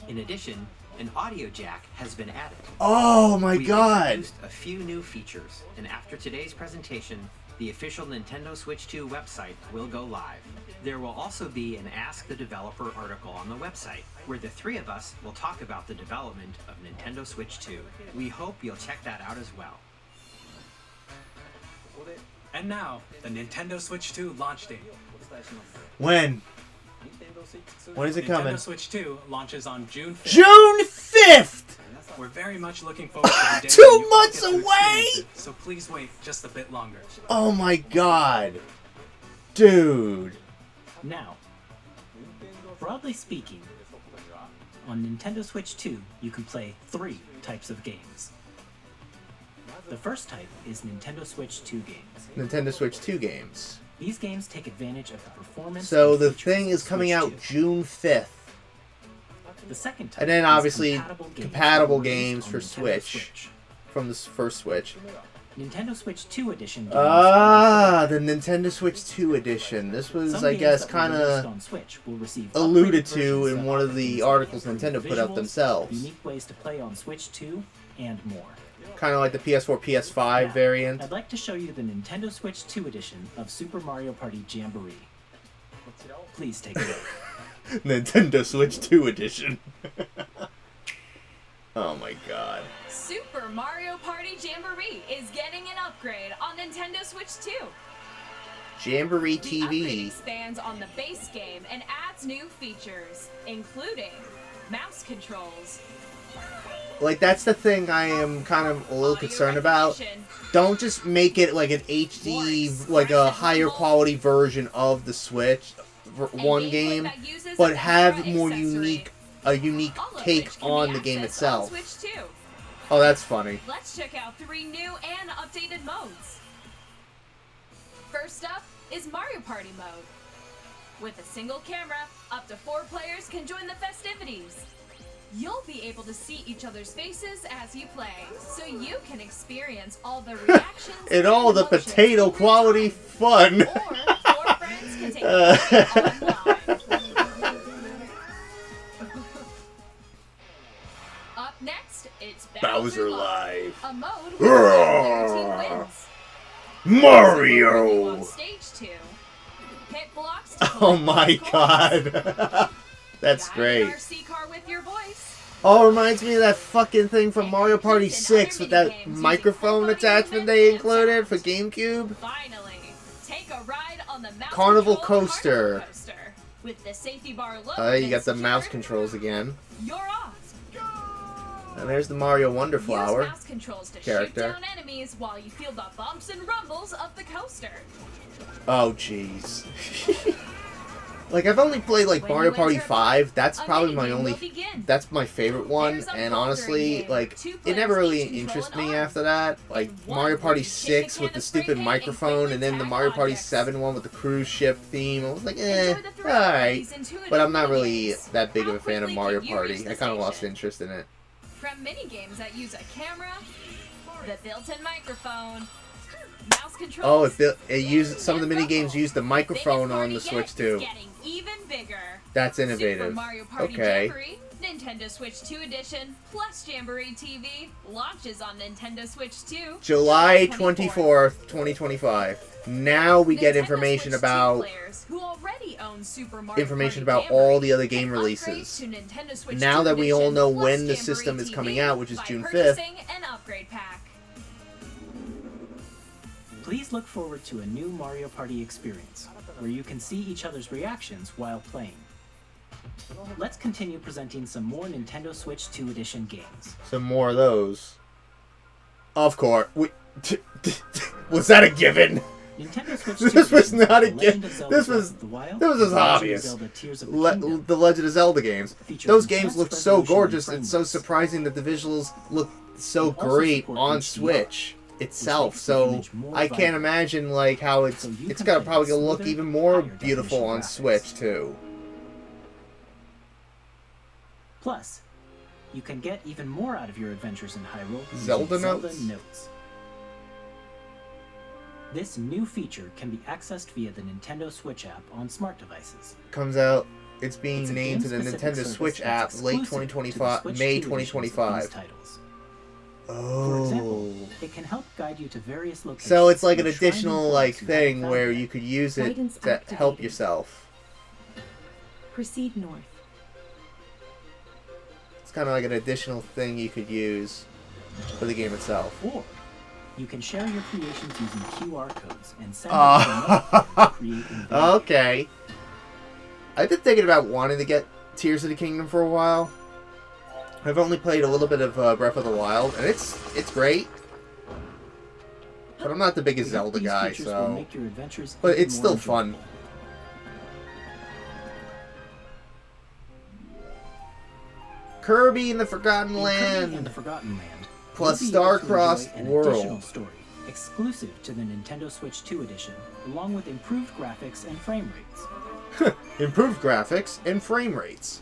Speaker 3: In addition, an audio jack has been added.
Speaker 1: Oh my
Speaker 3: We've
Speaker 1: God.
Speaker 3: introduced a few new features, and after today's presentation, the official Nintendo Switch 2 website will go live. There will also be an Ask the Developer article on the website, where the three of us will talk about the development of Nintendo Switch 2. We hope you'll check that out as well.
Speaker 2: And now, the Nintendo Switch 2 launch date.
Speaker 1: When? When is it
Speaker 2: Nintendo
Speaker 1: coming?
Speaker 2: Switch 2 launches on June 5th.
Speaker 1: June 5th!
Speaker 2: We're very much looking forward to the day
Speaker 1: 2
Speaker 2: when you all
Speaker 1: months
Speaker 2: get to
Speaker 1: away!
Speaker 2: experience it, so please wait just a bit longer.
Speaker 1: Oh my God. Dude.
Speaker 3: Now, broadly speaking, on Nintendo Switch 2, you can play 3 types of games. The first type is Nintendo Switch 2 games.
Speaker 1: Nintendo Switch 2 games.
Speaker 3: These games take advantage of the performance.
Speaker 1: So
Speaker 3: and
Speaker 1: the
Speaker 3: features
Speaker 1: thing
Speaker 3: of
Speaker 1: is coming
Speaker 3: Switch
Speaker 1: out
Speaker 3: 2.
Speaker 1: June 5th.
Speaker 3: The second type
Speaker 1: And then
Speaker 3: is
Speaker 1: obviously compatible
Speaker 3: released
Speaker 1: games
Speaker 3: on
Speaker 1: for
Speaker 3: Nintendo
Speaker 1: Switch. From the first Switch.
Speaker 3: Nintendo Switch 2 edition games.
Speaker 1: Ah, the Nintendo Switch 2 edition. This was,
Speaker 3: Some
Speaker 1: I
Speaker 3: games
Speaker 1: guess,
Speaker 3: that were
Speaker 1: kind
Speaker 3: released
Speaker 1: of
Speaker 3: on Switch will receive
Speaker 1: alluded
Speaker 3: upgraded
Speaker 1: to
Speaker 3: versions
Speaker 1: in
Speaker 3: that
Speaker 1: one of
Speaker 3: offer
Speaker 1: the
Speaker 3: things
Speaker 1: articles
Speaker 3: like
Speaker 1: Nintendo put up
Speaker 3: visuals,
Speaker 1: themselves.
Speaker 3: Unique ways to play on Switch 2, and more.
Speaker 1: Kind of like the PS4, PS5
Speaker 3: Now,
Speaker 1: variant.
Speaker 3: I'd like to show you the Nintendo Switch 2 edition of Super Mario Party Jamboree. Please take a look.
Speaker 1: Nintendo Switch 2 edition. Oh my God.
Speaker 5: Super Mario Party Jamboree is getting an upgrade on Nintendo Switch 2.
Speaker 1: Jamboree
Speaker 5: The upgrade
Speaker 1: TV.
Speaker 5: expands on the base game and adds new features, including mouse controls.
Speaker 1: Like, that's the thing I am kind of a little
Speaker 5: audio
Speaker 1: concerned about.
Speaker 5: recognition,
Speaker 1: Don't just make it like an HD, like a higher quality version of the Switch
Speaker 5: and
Speaker 1: one
Speaker 5: gameplay
Speaker 1: game,
Speaker 5: that uses
Speaker 1: but
Speaker 5: an
Speaker 1: have
Speaker 5: extra
Speaker 1: more
Speaker 5: accessory.
Speaker 1: unique a unique
Speaker 5: All of
Speaker 1: take
Speaker 5: which can
Speaker 1: on
Speaker 5: be
Speaker 1: the game
Speaker 5: accessed
Speaker 1: itself.
Speaker 5: on Switch 2.
Speaker 1: Oh, that's funny.
Speaker 5: Let's check out 3 new and updated modes. First up is Mario Party mode. With a single camera, up to 4 players can join the festivities. You'll be able to see each other's faces as you play, so you can experience all the reactions
Speaker 1: And all the
Speaker 5: emotions
Speaker 1: potato
Speaker 5: in real
Speaker 1: quality
Speaker 5: time.
Speaker 1: fun.
Speaker 5: Or 4 friends can take part online. Up next, it's
Speaker 1: Bowser Live.
Speaker 5: a mode where player team wins.
Speaker 1: Mario!
Speaker 5: On stage 2. Hit blocks to
Speaker 1: Oh
Speaker 5: collect
Speaker 1: my
Speaker 5: those coins.
Speaker 1: god. That's
Speaker 5: Guide
Speaker 1: great.
Speaker 5: an RC car with your voice.
Speaker 1: Oh, it reminds me of that fucking thing from
Speaker 5: And
Speaker 1: Mario Party
Speaker 5: compete in
Speaker 1: 6
Speaker 5: other
Speaker 1: with that
Speaker 5: minigames using
Speaker 1: microphone
Speaker 5: full-body
Speaker 1: attachment
Speaker 5: movement
Speaker 1: they
Speaker 5: and
Speaker 1: included for
Speaker 5: sound.
Speaker 1: Gamecube.
Speaker 5: Finally, take a ride on the mouse
Speaker 1: Carnival
Speaker 5: control
Speaker 1: Coaster.
Speaker 5: Carnival Coaster. With the safety bar low
Speaker 1: You got the
Speaker 5: and
Speaker 1: mouse
Speaker 5: secured,
Speaker 1: controls again.
Speaker 5: You're off.
Speaker 1: And there's the Mario
Speaker 5: Use
Speaker 1: Wonderflower.
Speaker 5: mouse controls to
Speaker 1: character.
Speaker 5: shoot down enemies while you feel the bumps and rumbles of the coaster.
Speaker 1: Oh, jeez. Like, I've only played, like,
Speaker 5: When
Speaker 1: Mario
Speaker 5: you
Speaker 1: Party
Speaker 5: enter
Speaker 1: 5. That's
Speaker 5: a
Speaker 1: probably my
Speaker 5: minigame
Speaker 1: only...
Speaker 5: will begin.
Speaker 1: That's my favorite one.
Speaker 5: There's a
Speaker 1: And
Speaker 5: bouldering
Speaker 1: honestly,
Speaker 5: game.
Speaker 1: like,
Speaker 5: 2
Speaker 1: it never
Speaker 5: players
Speaker 1: really
Speaker 5: each control
Speaker 1: interested
Speaker 5: an
Speaker 1: me
Speaker 5: arm.
Speaker 1: after that. Like,
Speaker 5: And one
Speaker 1: Mario Party
Speaker 5: will kick a
Speaker 1: 6 with
Speaker 5: can
Speaker 1: the
Speaker 5: of
Speaker 1: stupid
Speaker 5: spray paint and
Speaker 1: microphone,
Speaker 5: quickly
Speaker 1: and then the
Speaker 5: tag
Speaker 1: Mario Party
Speaker 5: objects.
Speaker 1: 7 one with the cruise ship theme. I was like,
Speaker 5: Enjoy the thrill of
Speaker 1: alright.
Speaker 5: these intuitive
Speaker 1: But I'm not really
Speaker 5: minigames.
Speaker 1: that big of
Speaker 5: How
Speaker 1: a fan of
Speaker 5: quickly
Speaker 1: Mario
Speaker 5: can you
Speaker 1: Party.
Speaker 5: reach the
Speaker 1: I kind of lost
Speaker 5: station?
Speaker 1: interest in it.
Speaker 5: From minigames that use a camera, the built-in microphone, mouse controls.
Speaker 1: Oh, it uses some of the mini games use the
Speaker 5: biggest
Speaker 1: microphone on
Speaker 5: party
Speaker 1: the
Speaker 5: yet
Speaker 1: Switch
Speaker 5: is
Speaker 1: too.
Speaker 5: Getting even bigger.
Speaker 1: That's
Speaker 5: Super
Speaker 1: innovative.
Speaker 5: Mario Party
Speaker 1: Okay.
Speaker 5: Jamboree, Nintendo Switch 2 Edition, plus Jamboree TV launches on Nintendo Switch 2
Speaker 1: July
Speaker 5: 24th.
Speaker 1: 24th, 2025. Now we get
Speaker 5: Nintendo
Speaker 1: information
Speaker 5: Switch 2
Speaker 1: about
Speaker 5: players who already own Super Mario
Speaker 1: information
Speaker 5: Party
Speaker 1: about all
Speaker 5: Jamboree
Speaker 1: the other game
Speaker 5: can upgrade
Speaker 1: releases.
Speaker 5: to Nintendo Switch
Speaker 1: Now
Speaker 5: 2
Speaker 1: that we all
Speaker 5: Edition
Speaker 1: know
Speaker 5: plus
Speaker 1: when the
Speaker 5: Jamboree
Speaker 1: system is
Speaker 5: TV
Speaker 1: coming out, which is
Speaker 5: by
Speaker 1: June 5th.
Speaker 5: purchasing an upgrade pack.
Speaker 8: Please look forward to a new Mario Party experience, where you can see each other's reactions while playing. Let's continue presenting some more Nintendo Switch 2 Edition games.
Speaker 1: Some more of those. Of course. Was that a given?
Speaker 8: Nintendo Switch 2
Speaker 1: This was
Speaker 8: Edition,
Speaker 1: not a
Speaker 8: The Legend
Speaker 1: gift.
Speaker 8: of Zelda
Speaker 1: This
Speaker 8: Breath
Speaker 1: was-
Speaker 8: of the Wild,
Speaker 1: this was
Speaker 8: and The Legend of
Speaker 1: obvious.
Speaker 8: Zelda Tears of the Kingdom.
Speaker 1: The Legend of Zelda games.
Speaker 8: Feature
Speaker 1: Those
Speaker 8: enhanced
Speaker 1: games look so
Speaker 8: resolution and
Speaker 1: gorgeous.
Speaker 8: frame
Speaker 1: It's so
Speaker 8: rates.
Speaker 1: surprising that the visuals look so
Speaker 8: And also
Speaker 1: great
Speaker 8: support
Speaker 1: on
Speaker 8: HDR,
Speaker 1: Switch itself.
Speaker 8: makes the
Speaker 1: So
Speaker 8: image more
Speaker 1: I can't
Speaker 8: vibrant.
Speaker 1: imagine like how it's
Speaker 8: So you
Speaker 1: it's
Speaker 8: can
Speaker 1: gonna
Speaker 8: play
Speaker 1: probably gonna look
Speaker 8: smoother,
Speaker 1: even more
Speaker 8: higher
Speaker 1: beautiful
Speaker 8: definition
Speaker 1: on
Speaker 8: graphics.
Speaker 1: Switch too.
Speaker 8: Plus, you can get even more out of your adventures in Hyrule using
Speaker 1: Zelda Notes?
Speaker 8: Notes. This new feature can be accessed via the Nintendo Switch app on smart devices.
Speaker 1: Comes out. It's being
Speaker 8: It's a
Speaker 1: named to the
Speaker 8: game-specific
Speaker 1: Nintendo
Speaker 8: service
Speaker 1: Switch
Speaker 8: that's
Speaker 1: app late
Speaker 8: exclusive to the
Speaker 1: 2025,
Speaker 8: Switch
Speaker 1: May
Speaker 8: 2 editions of these
Speaker 1: 2025.
Speaker 8: titles. For example,
Speaker 1: Oh.
Speaker 8: it can help guide you to various locations.
Speaker 1: So it's like an
Speaker 8: and shrine
Speaker 1: additional
Speaker 8: and
Speaker 1: like
Speaker 8: forts you haven't
Speaker 1: thing
Speaker 8: found
Speaker 1: where
Speaker 8: yet.
Speaker 1: you could use it
Speaker 9: Guidance
Speaker 1: to help
Speaker 9: activated.
Speaker 1: yourself.
Speaker 9: Proceed north.
Speaker 1: It's kind of like an additional thing you could use for the game itself.
Speaker 8: Or you can share your creations using QR codes and send
Speaker 1: Oh.
Speaker 8: them to another player to create in video.
Speaker 1: Okay. I've been thinking about wanting to get Tears of the Kingdom for a while. I've only played a little bit of Breath of the Wild, and it's great. But I'm not the biggest
Speaker 8: We hope
Speaker 1: Zelda
Speaker 8: these
Speaker 1: guy,
Speaker 8: features will
Speaker 1: so.
Speaker 8: make your adventures
Speaker 1: But
Speaker 8: even
Speaker 1: it's
Speaker 8: more
Speaker 1: still
Speaker 8: enjoyable.
Speaker 1: fun. Kirby in the Forgotten
Speaker 8: In Kirby and the
Speaker 1: Land.
Speaker 8: Forgotten Land,
Speaker 1: Plus
Speaker 8: you'll be able to
Speaker 1: Star-Crossed
Speaker 8: enjoy an
Speaker 1: World.
Speaker 8: additional story exclusive to the Nintendo Switch 2 edition, along with improved graphics and frame rates.
Speaker 1: Improved graphics and frame rates.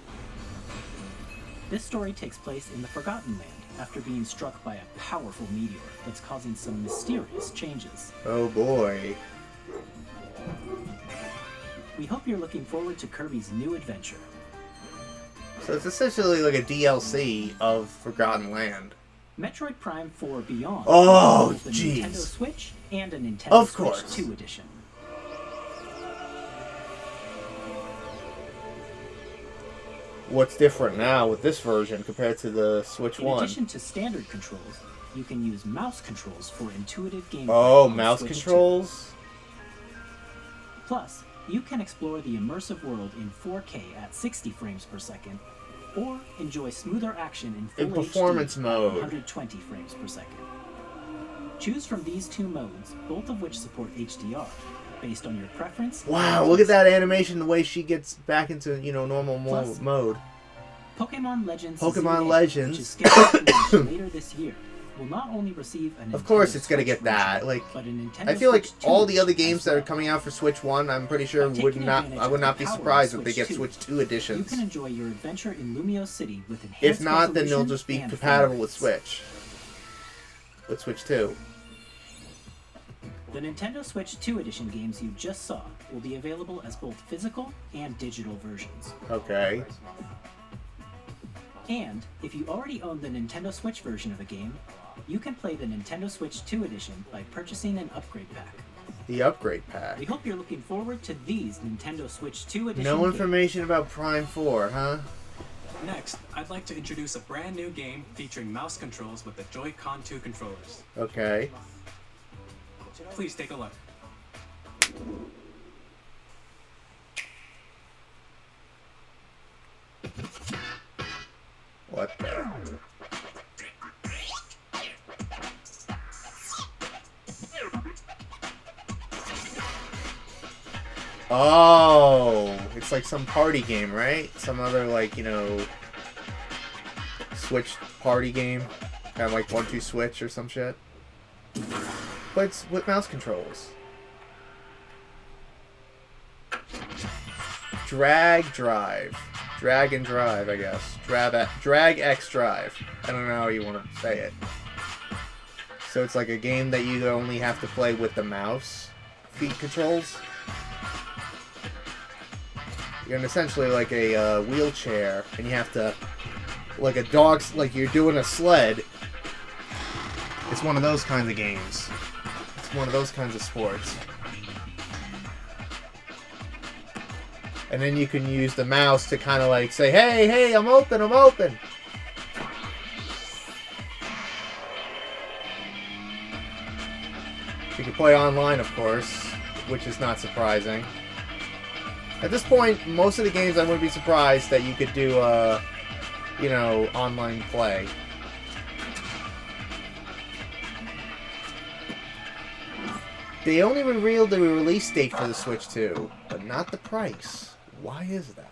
Speaker 8: This story takes place in the Forgotten Land after being struck by a powerful meteor that's causing some mysterious changes.
Speaker 1: Oh boy.
Speaker 8: We hope you're looking forward to Kirby's new adventure.
Speaker 1: So it's essentially like a DLC of Forgotten Land.
Speaker 8: Metroid Prime 4 Beyond
Speaker 1: Oh,
Speaker 8: includes the
Speaker 1: jeez.
Speaker 8: Nintendo Switch and a Nintendo
Speaker 1: Of
Speaker 8: Switch
Speaker 1: course.
Speaker 8: 2 edition.
Speaker 1: What's different now with this version compared to the Switch
Speaker 8: In
Speaker 1: 1?
Speaker 8: addition to standard controls, you can use mouse controls for intuitive gameplay.
Speaker 1: Oh,
Speaker 8: on
Speaker 1: mouse
Speaker 8: Switch 2.
Speaker 1: controls?
Speaker 8: Plus, you can explore the immersive world in 4K at 60 frames per second, or enjoy smoother action in full
Speaker 1: In performance
Speaker 8: HD at
Speaker 1: mode.
Speaker 8: 120 frames per second. Choose from these two modes, both of which support HDR, based on your preference.
Speaker 1: Wow,
Speaker 8: and
Speaker 1: look at
Speaker 8: taste.
Speaker 1: that animation, the way she gets back into, normal
Speaker 8: Plus-
Speaker 1: mode.
Speaker 8: Pokemon Legends
Speaker 1: Pokemon
Speaker 8: ZA,
Speaker 1: Legends.
Speaker 8: which is scheduled to launch later this year, will not only receive a Nintendo
Speaker 1: Of course it's gonna
Speaker 8: Switch
Speaker 1: get that.
Speaker 8: version,
Speaker 1: Like,
Speaker 8: but a Nintendo
Speaker 1: I feel like
Speaker 8: Switch 2
Speaker 1: all the other
Speaker 8: edition
Speaker 1: games
Speaker 8: as
Speaker 1: that are
Speaker 8: well.
Speaker 1: coming out for Switch 1, I'm pretty sure
Speaker 8: By
Speaker 1: would
Speaker 8: taking
Speaker 1: not.
Speaker 8: advantage
Speaker 1: I would
Speaker 8: of
Speaker 1: not
Speaker 8: the
Speaker 1: be
Speaker 8: power of
Speaker 1: surprised if they
Speaker 8: Switch
Speaker 1: get
Speaker 8: 2,
Speaker 1: Switch 2
Speaker 8: You
Speaker 1: editions.
Speaker 8: can enjoy your adventure in Lumio City with enhanced
Speaker 1: If not, then they'll
Speaker 8: resolution
Speaker 1: just be
Speaker 8: and
Speaker 1: compatible
Speaker 8: frame
Speaker 1: with
Speaker 8: rates.
Speaker 1: Switch. With Switch 2.
Speaker 8: The Nintendo Switch 2 edition games you just saw will be available as both physical and digital versions.
Speaker 1: Okay.
Speaker 8: And if you already own the Nintendo Switch version of a game, you can play the Nintendo Switch 2 edition by purchasing an upgrade pack.
Speaker 1: The upgrade pack.
Speaker 8: We hope you're looking forward to these Nintendo Switch 2 edition
Speaker 1: No
Speaker 8: games.
Speaker 1: information about Prime 4, huh?
Speaker 2: Next, I'd like to introduce a brand new game featuring mouse controls with the Joy-Con 2 controllers.
Speaker 1: Okay.
Speaker 2: Please take a look.
Speaker 1: What the? Oh, it's like some party game, right? Some other, like, you know, Switch party game. Kind of like 1-2 Switch or some shit. But it's with mouse controls. Drag Drive. Drag and Drive, I guess. Drag X Drive. I don't know how you want to say it. So it's like a game that you only have to play with the mouse feet controls. You're in essentially like a wheelchair, and you have to, like a dog's, like you're doing a sled. It's one of those kinds of games. It's one of those kinds of sports. And then you can use the mouse to kind of like say, hey, hey, I'm open, I'm open. You can play online, of course, which is not surprising. At this point, most of the games I wouldn't be surprised that you could do, you know, online play. They only revealed the release date for the Switch 2, but not the price. Why is that?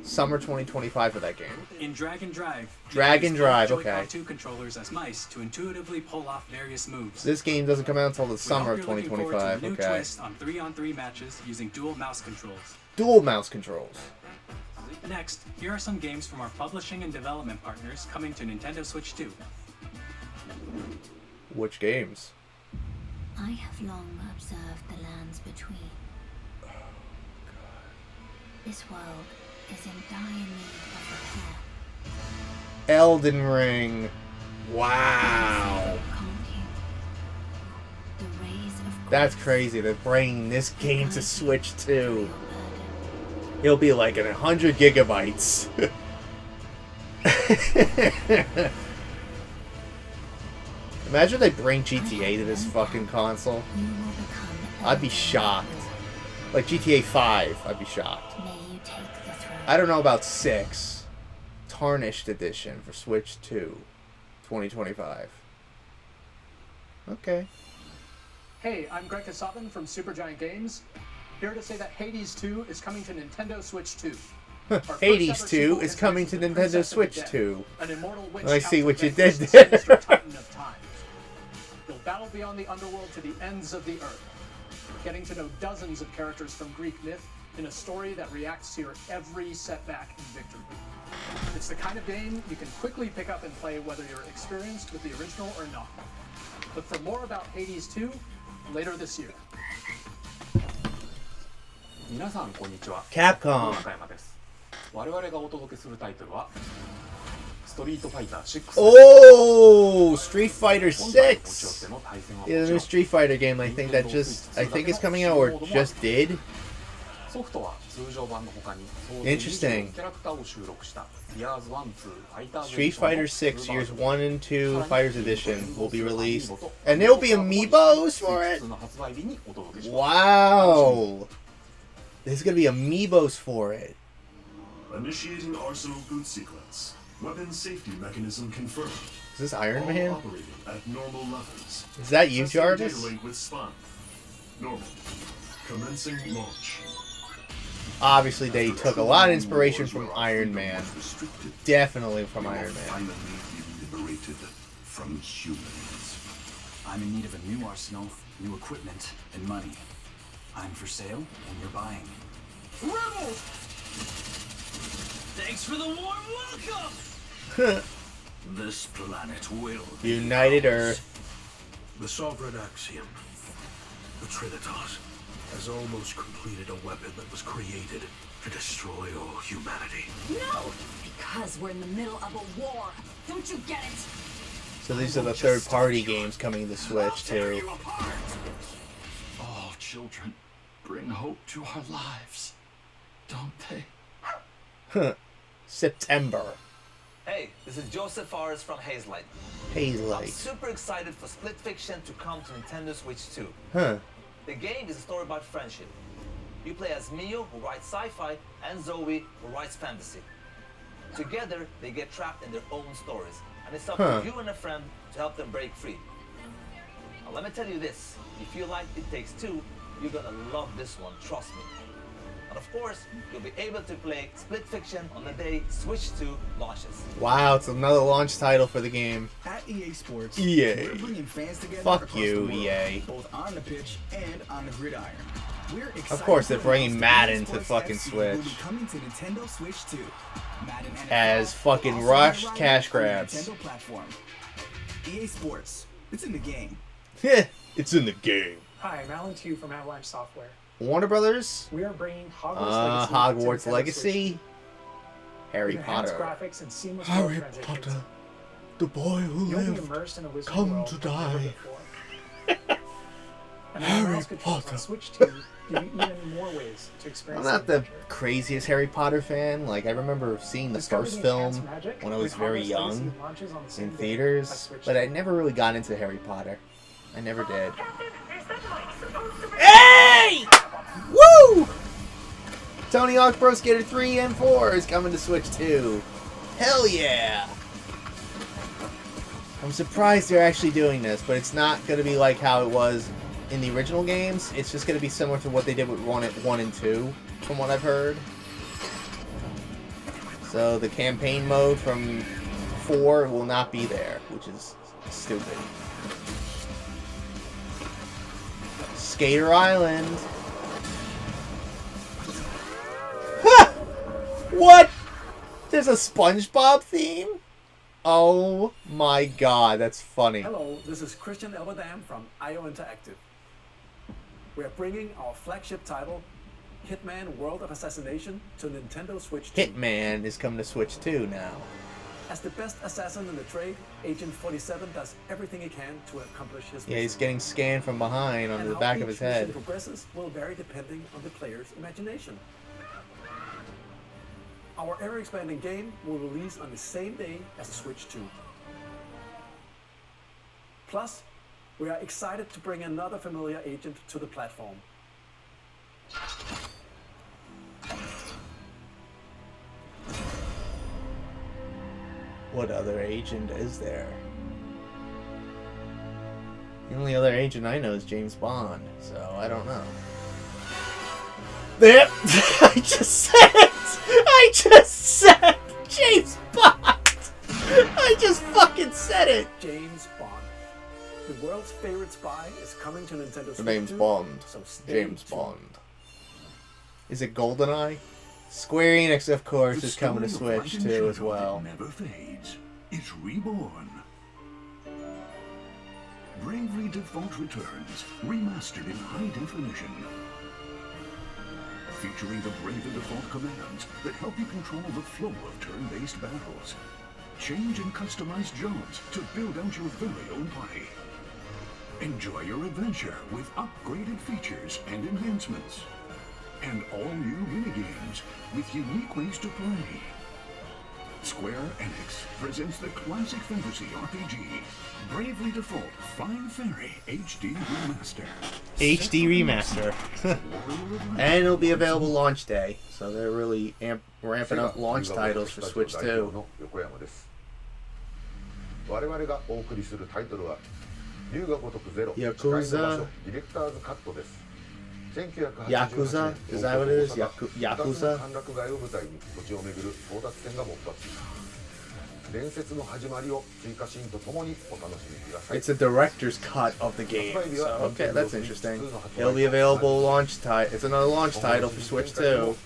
Speaker 1: Summer 2025 for that game.
Speaker 2: In Drag and Drive, you
Speaker 1: Drag
Speaker 2: use
Speaker 1: and Drive,
Speaker 2: both Joy-Con
Speaker 1: okay.
Speaker 2: 2 controllers as mice to intuitively pull off various moves.
Speaker 1: This game doesn't come out until the
Speaker 2: We
Speaker 1: summer
Speaker 2: hope
Speaker 1: of
Speaker 2: you're looking forward to
Speaker 1: 2025.
Speaker 2: a new
Speaker 1: Okay.
Speaker 2: twist on 3-on-3 matches using dual mouse controls.
Speaker 1: Dual mouse controls.
Speaker 2: Next, here are some games from our publishing and development partners coming to Nintendo Switch 2.
Speaker 1: Which games?
Speaker 10: I have long observed the lands between. This world is in dire need of repair.
Speaker 1: Elden Ring. Wow.
Speaker 10: The rays of
Speaker 1: That's crazy. They're bringing this game to Switch 2. It'll be like 100 gigabytes. Imagine they bring GTA to this fucking console. I'd be shocked. Like GTA 5, I'd be shocked. I don't know about 6. Tarnished Edition for Switch 2. 2025. Okay.
Speaker 11: Hey, I'm Greg Kasabin from Supergiant Games. Here to say that Hades 2 is coming to Nintendo Switch 2. Our first
Speaker 1: Hades
Speaker 11: ever
Speaker 1: 2
Speaker 11: sequel
Speaker 1: is
Speaker 11: is
Speaker 1: coming
Speaker 11: based
Speaker 1: to
Speaker 11: on the
Speaker 1: Nintendo
Speaker 11: Princess of the
Speaker 1: Switch
Speaker 11: Dead,
Speaker 1: 2.
Speaker 11: An immortal witch
Speaker 1: I see
Speaker 11: out
Speaker 1: what
Speaker 11: to
Speaker 1: you
Speaker 11: vanquish
Speaker 1: did
Speaker 11: the sinister
Speaker 1: there.
Speaker 11: Titan of Time. You'll battle beyond the underworld to the ends of the earth, getting to know dozens of characters from Greek myth in a story that reacts to your every setback and victory. It's the kind of game you can quickly pick up and play whether you're experienced with the original or not. Look for more about Hades 2 later this year.
Speaker 12: 皆さんこんにちは。
Speaker 1: Capcom
Speaker 12: 中山です。我々がお届けするタイトルはストリートファイター6。
Speaker 1: Oh, Street Fighter 6. Yeah, the new Street Fighter game. I think is coming out or just did.
Speaker 12: ソフトは通常版の他に
Speaker 1: Interesting.
Speaker 12: キャラクターを収録した Years 1, 2 ファイター
Speaker 1: Street Fighter 6 Years 1 and 2 Fighters Edition will be released. And there will be amiibos for it?
Speaker 12: の発売日にお届けします。
Speaker 1: Wow. There's going to be amiibos for it.
Speaker 13: Initiating arsenal boot sequence. Weapon safety mechanism confirmed.
Speaker 1: Is this Iron
Speaker 13: All
Speaker 1: Man?
Speaker 13: operating at normal levels.
Speaker 1: Is that you,
Speaker 13: Testing
Speaker 1: Jarvis?
Speaker 13: data link with spawn. Normal. Commencing launch.
Speaker 1: Obviously, they took a lot of inspiration from Iron Man. Definitely from Iron Man.
Speaker 13: Finally be liberated from humans.
Speaker 14: I'm in need of a new arsenal, new equipment, and money. I'm for sale, and you're buying.
Speaker 4: Rebels!
Speaker 14: Thanks for the warm welcome!
Speaker 13: This planet will
Speaker 1: United Earth.
Speaker 15: The sovereign axiom, the Trinitas, has almost completed a weapon that was created to destroy all humanity.
Speaker 16: No! Because we're in the middle of a war. Don't you get it?
Speaker 1: So these are the third-party games coming to Switch too.
Speaker 14: All children bring hope to our lives, don't they?
Speaker 1: September.
Speaker 17: Hey, this is Joseph Forrest from Hazelight.
Speaker 1: Hazelight.
Speaker 17: I'm super excited for Split Fiction to come to Nintendo Switch 2.
Speaker 1: Huh.
Speaker 17: The game is a story about friendship. You play as Mio, who writes sci-fi, and Zoe, who writes fantasy. Together, they get trapped in their own stories, and it's up to you and a friend to help them break free. Now, let me tell you this. If you like It Takes Two, you're gonna love this one, trust me. And of course, you'll be able to play Split Fiction on the day Switch 2 launches.
Speaker 1: Wow, it's another launch title for the game.
Speaker 14: At EA Sports,
Speaker 1: EA.
Speaker 14: we're bringing fans together
Speaker 1: Fuck
Speaker 14: across
Speaker 1: you,
Speaker 14: the world,
Speaker 1: EA.
Speaker 14: both on the pitch and on the gridiron. We're excited
Speaker 1: Of course, they're
Speaker 14: to
Speaker 1: bringing
Speaker 14: announce
Speaker 1: Madden
Speaker 14: that
Speaker 1: to
Speaker 14: EA
Speaker 1: fucking
Speaker 14: Sports FC will be
Speaker 1: Switch.
Speaker 14: coming to Nintendo Switch 2. Madden NFL
Speaker 1: As fucking
Speaker 14: also
Speaker 1: rushed
Speaker 14: arriving
Speaker 1: cash
Speaker 14: on the
Speaker 1: grabs.
Speaker 14: Nintendo platform. EA Sports, it's in the game.
Speaker 1: It's in the game.
Speaker 11: Hi, I'm Alan Tu from Avalanche Software.
Speaker 1: Warner Brothers?
Speaker 11: We are bringing Hogwarts Legacy.
Speaker 1: Hogwarts
Speaker 11: to Nintendo
Speaker 1: Legacy?
Speaker 11: Switch.
Speaker 1: Harry
Speaker 11: With enhanced
Speaker 1: Potter.
Speaker 11: graphics and seamless
Speaker 1: Harry
Speaker 11: world transitions,
Speaker 1: Potter, the boy who
Speaker 11: you'll be
Speaker 1: lived,
Speaker 11: immersed in a wizarding
Speaker 1: come
Speaker 11: world
Speaker 1: to
Speaker 11: like never
Speaker 1: die.
Speaker 11: before. And
Speaker 1: Harry
Speaker 11: mouse controls
Speaker 1: Potter.
Speaker 11: on Switch 2 give you even more ways to
Speaker 1: I'm
Speaker 11: experience
Speaker 1: not the
Speaker 11: adventure.
Speaker 1: craziest Harry Potter fan. Like, I remember seeing the
Speaker 11: Discover
Speaker 1: first
Speaker 11: the
Speaker 1: film
Speaker 11: enhanced magic
Speaker 1: when I was
Speaker 11: when
Speaker 1: very
Speaker 11: Hogwarts
Speaker 1: young
Speaker 11: Legacy launches on the same
Speaker 1: in
Speaker 11: day as
Speaker 1: theaters,
Speaker 11: Switch
Speaker 1: but I
Speaker 11: 2.
Speaker 1: never really got into Harry Potter. I never did.
Speaker 7: Hey!
Speaker 1: Woo! Tony Hawk Pro Skater 3 and 4 is coming to Switch 2. Hell yeah! I'm surprised they're actually doing this, but it's not going to be like how it was in the original games. It's just going to be similar to what they did with 1 and 2, from what I've heard. So the campaign mode from 4 will not be there, which is stupid. Skater Island. What? There's a SpongeBob theme? Oh my god, that's funny.
Speaker 11: Hello, this is Christian Elberdam from IO Interactive. We are bringing our flagship title, Hitman World of Assassination, to Nintendo Switch 2.
Speaker 1: Hitman is coming to Switch 2 now.
Speaker 11: As the best assassin in the trade, Agent 47 does everything he can to accomplish his
Speaker 1: Yeah, he's
Speaker 11: mission.
Speaker 1: getting scanned from behind onto
Speaker 11: And
Speaker 1: the
Speaker 11: how
Speaker 1: back of
Speaker 11: each
Speaker 1: his
Speaker 11: mission
Speaker 1: head.
Speaker 11: progresses will vary depending on the player's imagination. Our ever-expanding game will release on the same day as the Switch 2. Plus, we are excited to bring another familiar agent to the platform.
Speaker 1: What other agent is there? The only other agent I know is James Bond, so I don't know. There! I just said it! I just said James Bond! I just fucking said it!
Speaker 11: James Bond. The world's favorite spy is coming to Nintendo Switch
Speaker 1: The name's
Speaker 11: 2,
Speaker 1: Bond.
Speaker 11: so stay
Speaker 1: James
Speaker 11: tuned.
Speaker 1: Bond. Is it GoldenEye? Square Enix, of course,
Speaker 13: The
Speaker 1: is coming to
Speaker 13: story of
Speaker 1: Switch
Speaker 13: Light and
Speaker 1: too as
Speaker 13: Shadow
Speaker 1: well.
Speaker 13: that never fades. It's reborn. Bravely Default returns, remastered in high definition. Featuring the Bravely Default commands that help you control the flow of turn-based battles. Change and customize jobs to build out your very own party. Enjoy your adventure with upgraded features and enhancements. And all new minigames with unique ways to play. Square Enix presents the classic fantasy RPG, Bravely Default Fine Fairy HD Remaster.
Speaker 1: HD Remaster. And it'll be available launch day, so they're really ramping up launch titles for Switch 2.
Speaker 18: 我々がお送りするタイトルは龍が如くゼロ
Speaker 1: ヤクザ
Speaker 18: ディレクターズカットです
Speaker 1: Yakuza? Is that what it is? Yakuza?
Speaker 18: 歓楽街を舞台に土地を巡る争奪戦が勃発。伝説の始まりを追加シーンとともにお楽しみください。
Speaker 1: It's a director's cut of the game. So, okay, that's interesting. It'll be available launch title. It's another launch title for Switch 2.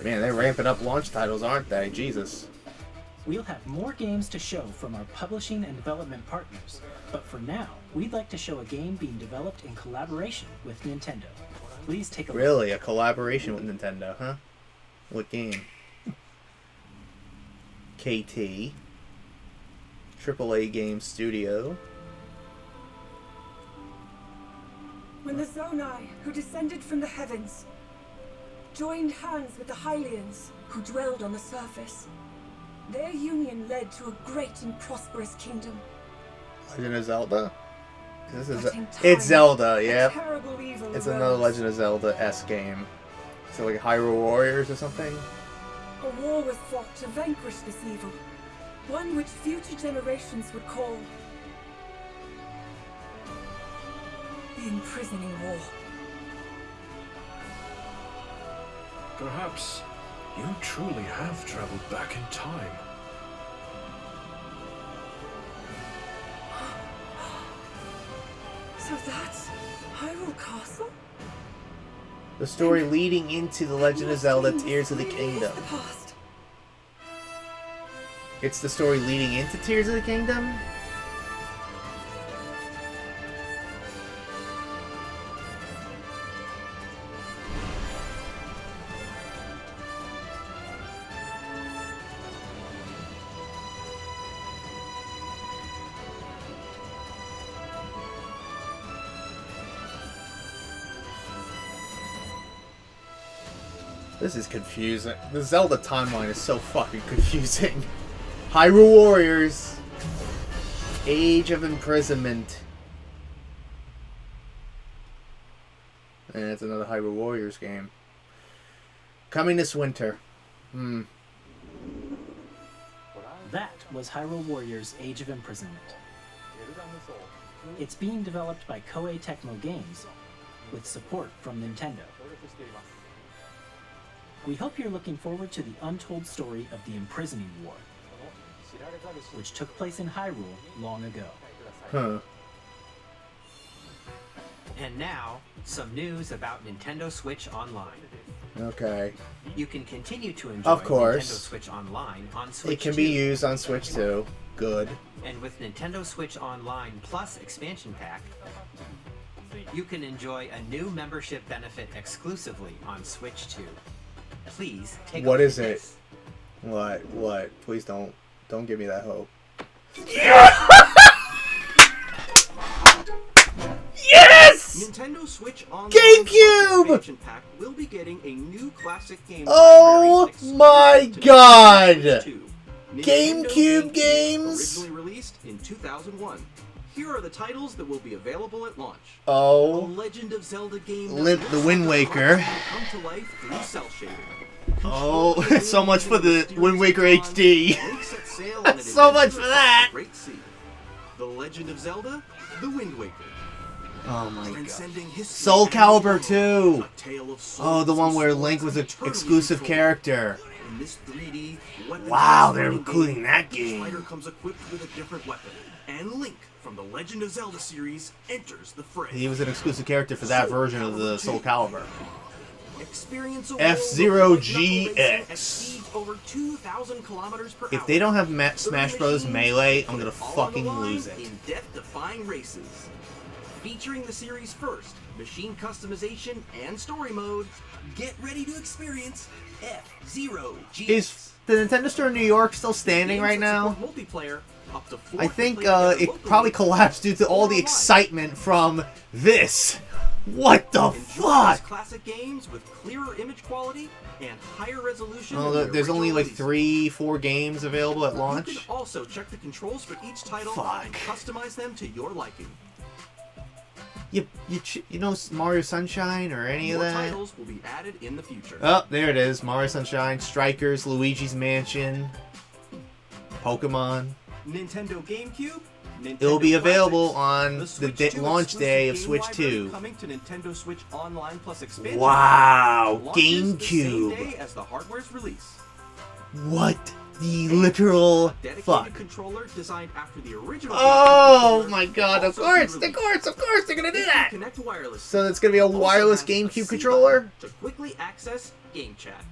Speaker 1: Man, they're ramping up launch titles, aren't they? Jesus.
Speaker 8: We'll have more games to show from our publishing and development partners, but for now, we'd like to show a game being developed in collaboration with Nintendo. Please take a look.
Speaker 1: Really? A collaboration with Nintendo, huh? What game? KT. AAA Game Studio.
Speaker 19: When the Zonai, who descended from the heavens, joined hands with the Hylians, who dwelled on the surface, their union led to a great and prosperous kingdom.
Speaker 1: Legend of Zelda? This is
Speaker 19: But in
Speaker 1: it's
Speaker 19: time,
Speaker 1: Zelda,
Speaker 19: a
Speaker 1: yep.
Speaker 19: terrible evil
Speaker 1: It's
Speaker 19: arose.
Speaker 1: another Legend of Zelda-esque game. So like Hyrule Warriors or something?
Speaker 19: A war was fought to vanquish this evil, one which future generations would call the Imprisoning War.
Speaker 15: Perhaps you truly have traveled back in time.
Speaker 19: So that's Hyrule Castle?
Speaker 1: The story leading into The Legend of Zelda Tears of the Kingdom.
Speaker 19: Past.
Speaker 1: It's the story leading into Tears of the Kingdom? This is confusing. The Zelda timeline is so fucking confusing. Hyrule Warriors. Age of Imprisonment. And it's another Hyrule Warriors game. Coming this winter.
Speaker 8: That was Hyrule Warriors Age of Imprisonment. It's being developed by Koei Tecmo Games with support from Nintendo. We hope you're looking forward to the untold story of the Imprisoning War, which took place in Hyrule long ago.
Speaker 1: Huh.
Speaker 3: And now, some news about Nintendo Switch Online.
Speaker 1: Okay.
Speaker 3: You can continue to enjoy
Speaker 1: Of course.
Speaker 3: Nintendo Switch Online on Switch
Speaker 1: It can
Speaker 3: 2.
Speaker 1: be used on Switch too. Good.
Speaker 3: And with Nintendo Switch Online Plus Expansion Pack, you can enjoy a new membership benefit exclusively on Switch 2. Please take a
Speaker 1: What
Speaker 3: look
Speaker 1: is
Speaker 3: at
Speaker 1: it?
Speaker 3: this.
Speaker 1: What? Please don't give me that hope. Yes!
Speaker 4: Nintendo Switch Online
Speaker 1: Gamecube!
Speaker 4: Expansion Pack will be getting a new classic game
Speaker 1: Oh
Speaker 4: library
Speaker 1: my
Speaker 4: exclusive to
Speaker 1: god!
Speaker 4: Nintendo Switch 2. Nintendo
Speaker 1: GameCube games?
Speaker 4: Originally released in 2001. Here are the titles that will be available at launch.
Speaker 1: Oh.
Speaker 4: A Legend of Zelda game.
Speaker 1: The Wind Waker.
Speaker 4: Come to life through cell shading.
Speaker 1: Oh, so much for the Wind Waker HD. So much for that.
Speaker 4: Great Sea. The Legend of Zelda, The Wind Waker.
Speaker 1: Oh my god.
Speaker 4: Transcending history
Speaker 1: Soul
Speaker 4: and
Speaker 1: Calibur
Speaker 4: tomorrow.
Speaker 1: 2.
Speaker 4: A tale of souls
Speaker 1: Oh, the one
Speaker 4: and
Speaker 1: where
Speaker 4: swords
Speaker 1: Link was an
Speaker 4: eternally
Speaker 1: exclusive
Speaker 4: controlled.
Speaker 1: character.
Speaker 4: In this 3D weapon
Speaker 1: Wow, they're
Speaker 4: fighting
Speaker 1: including that
Speaker 4: each
Speaker 1: game.
Speaker 4: fighter comes equipped with a different weapon, and Link from the Legend of Zelda series enters the fray.
Speaker 1: He was an exclusive character for that version of the Soul Calibur.
Speaker 4: Experience a
Speaker 1: F-Zero
Speaker 4: world of knuckle racing at
Speaker 1: GX.
Speaker 4: speeds over 2,000 kilometers per hour.
Speaker 1: If they don't have Smash Bros.
Speaker 4: Machines
Speaker 1: Melee, I'm gonna
Speaker 4: all on the
Speaker 1: fucking
Speaker 4: line
Speaker 1: lose it.
Speaker 4: In death-defying races. Featuring the series' first machine customization and story mode, get ready to experience F-Zero GX.
Speaker 1: Is the Nintendo Store in New York still standing right now?
Speaker 4: Multiplayer, up to 4
Speaker 1: I think
Speaker 4: players
Speaker 1: it
Speaker 4: locally.
Speaker 1: probably collapsed due to all the excitement from this. What the
Speaker 4: Enjoy
Speaker 1: fuck?
Speaker 4: these classic games with clearer image quality and higher resolution.
Speaker 1: Well,
Speaker 4: than the
Speaker 1: there's only
Speaker 4: original
Speaker 1: like
Speaker 4: release.
Speaker 1: 3-4 games available at
Speaker 4: You
Speaker 1: launch.
Speaker 4: can also check the controls for each title and customize them to your liking.
Speaker 1: You know Mario Sunshine or any of
Speaker 4: More
Speaker 1: that?
Speaker 4: titles will be added in the future.
Speaker 1: Oh, there it is. Mario Sunshine, Strikers, Luigi's Mansion, Pokemon.
Speaker 4: Nintendo GameCube,
Speaker 1: It'll be
Speaker 4: Nintendo
Speaker 1: available
Speaker 4: Classics.
Speaker 1: on
Speaker 4: The
Speaker 1: the
Speaker 4: Switch 2
Speaker 1: launch day of
Speaker 4: exclusive
Speaker 1: Switch
Speaker 4: game library
Speaker 1: 2.
Speaker 4: coming to Nintendo Switch Online Plus expansion.
Speaker 1: Wow,
Speaker 4: Launches the same
Speaker 1: GameCube.
Speaker 4: day as the hardware's release.
Speaker 1: What the literal
Speaker 4: Dedicated
Speaker 1: fuck?
Speaker 4: controller designed after the original.
Speaker 1: Oh
Speaker 4: GameCube
Speaker 1: my
Speaker 4: controller
Speaker 1: god,
Speaker 4: will
Speaker 1: of
Speaker 4: also be
Speaker 1: course,
Speaker 4: released.
Speaker 1: of course, they're gonna do
Speaker 4: It can
Speaker 1: that!
Speaker 4: Connect wirelessly.
Speaker 1: So it's gonna be a
Speaker 4: Also
Speaker 1: wireless
Speaker 4: has a
Speaker 1: GameCube
Speaker 4: C
Speaker 1: controller?
Speaker 4: button to quickly access Game Chat.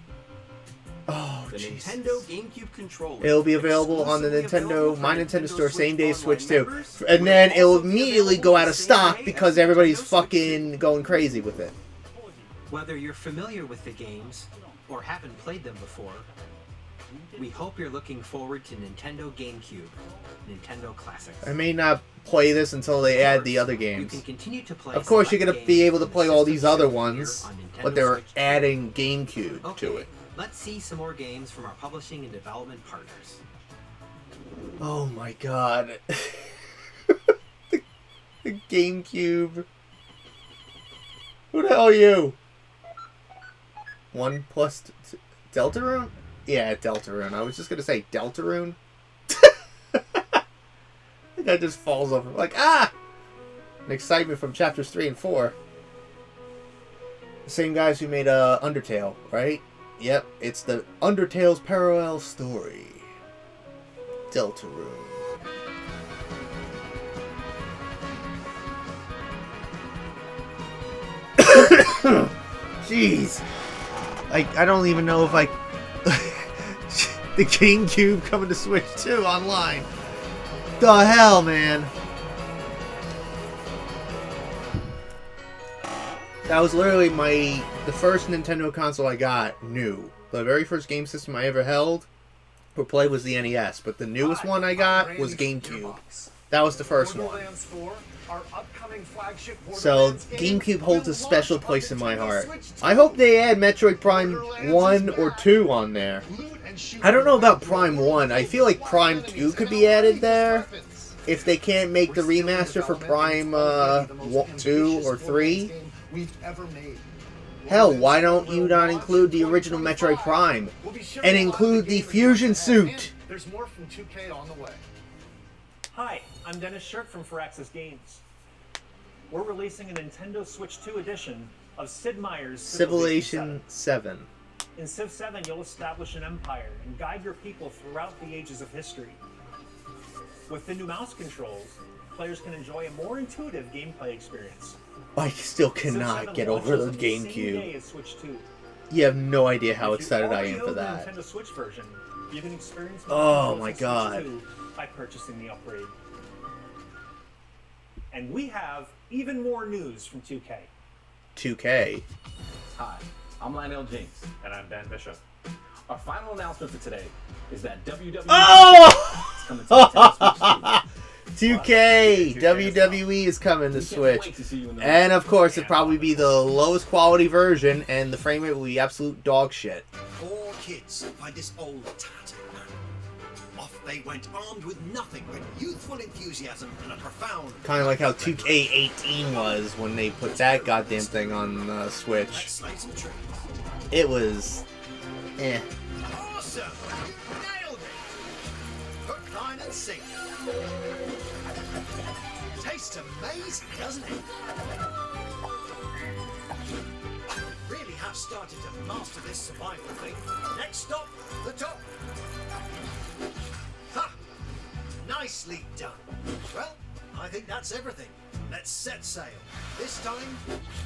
Speaker 1: Oh,
Speaker 4: The
Speaker 1: Jesus.
Speaker 4: Nintendo GameCube controller.
Speaker 1: It'll be available on the
Speaker 4: Exclusively
Speaker 1: Nintendo,
Speaker 4: available
Speaker 1: My
Speaker 4: for
Speaker 1: Nintendo Store, same day as
Speaker 4: Online
Speaker 1: Switch 2.
Speaker 4: members,
Speaker 1: And then
Speaker 4: will
Speaker 1: it'll
Speaker 4: also be
Speaker 1: immediately
Speaker 4: available
Speaker 1: go out
Speaker 4: the
Speaker 1: of
Speaker 4: same
Speaker 1: stock
Speaker 4: day
Speaker 1: because
Speaker 4: as the
Speaker 1: everybody's
Speaker 4: Nintendo Switch 2.
Speaker 1: fucking going crazy with it.
Speaker 3: Whether you're familiar with the games or haven't played them before, we hope you're looking forward to Nintendo GameCube, Nintendo Classics.
Speaker 1: I may not play this until they add the other
Speaker 3: You
Speaker 1: games.
Speaker 3: can continue to play
Speaker 1: Of course, you're
Speaker 3: select
Speaker 1: gonna be
Speaker 3: games
Speaker 1: able to
Speaker 3: from the
Speaker 1: play all
Speaker 3: system
Speaker 1: these other
Speaker 3: shown here
Speaker 1: ones,
Speaker 3: on Nintendo
Speaker 1: but they're
Speaker 3: Switch 2.
Speaker 1: adding GameCube to
Speaker 3: Okay,
Speaker 1: it.
Speaker 3: let's see some more games from our publishing and development partners.
Speaker 1: Oh my god. the GameCube. Who the hell are you? Deltarune? Yeah, Deltarune. I was just gonna say Deltarune. That just falls over. Like, ah! An excitement from chapters 3 and 4. The same guys who made Undertale, right? Yep, it's the Undertale's parallel story. Deltarune. Jeez. I don't even know if I... the GameCube coming to Switch 2 online. The hell, man. That was literally the first Nintendo console I got new. The very first game system I ever held or played was the NES, but the newest one I got was GameCube. That was the first one. So GameCube holds a special place in my heart. I hope they add Metroid Prime 1 or 2 on there. I don't know about Prime 1. I feel like Prime 2 could be added there. If they can't make the remaster for Prime 2 or 3. Hell, why don't you not include the original Metroid Prime? And include the fusion suit?
Speaker 20: There's more from 2K on the way.
Speaker 21: Hi, I'm Dennis Shirk from Firaxis Games. We're releasing a Nintendo Switch 2 edition of Sid Meier's
Speaker 1: Civilization 7.
Speaker 21: In Civ 7, you'll establish an empire and guide your people throughout the ages of history. With the new mouse controls, players can enjoy a more intuitive gameplay experience.
Speaker 1: I still cannot get over the GameCube.
Speaker 21: Switch 2.
Speaker 1: You have no idea how excited I am for that.
Speaker 21: Nintendo Switch version, you can experience
Speaker 1: Oh my god.
Speaker 21: by purchasing the upgrade. And we have even more news from 2K.
Speaker 1: 2K.
Speaker 12: Hi, I'm Lionel James.
Speaker 21: And I'm Dan Bishop.
Speaker 12: Our final announcement for today is that WWE
Speaker 1: Oh!
Speaker 12: is coming to Nintendo Switch
Speaker 1: 2K! WWE is coming to Switch. And of course, it'll probably be the lowest quality version, and the frame rate will be absolute dog shit.
Speaker 22: Four kids find this old tattered man. Off they went, armed with nothing but youthful enthusiasm and a profound...
Speaker 1: Kind of like how 2K18 was when they put that goddamn thing on Switch. It was... eh.
Speaker 22: Awesome! You nailed it! Hook, line, and sinker. Tastes amazing, doesn't it? Really have started to master this survival thing. Next stop, the top. Ha! Nicely done. Well, I think that's everything. Let's set sail. This time,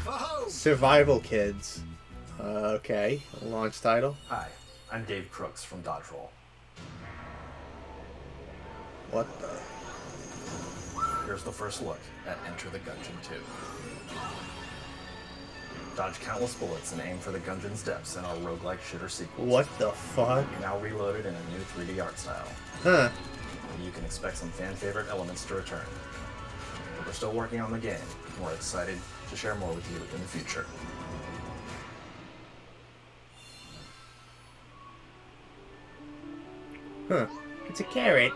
Speaker 22: for home.
Speaker 1: Survival Kids. Okay. Launch title.
Speaker 23: Hi, I'm Dave Crooks from Dodge Roll.
Speaker 1: What the?
Speaker 23: Here's the first look at Enter the Gungeon 2. Dodge countless bullets and aim for the Gungeon's depths in our roguelike shooter sequels.
Speaker 1: What the fuck?
Speaker 23: Now reloaded in a new 3D art style.
Speaker 1: Huh.
Speaker 23: You can expect some fan-favorite elements to return. But we're still working on the game, and we're excited to share more with you in the future.
Speaker 1: Huh. It's a carrot.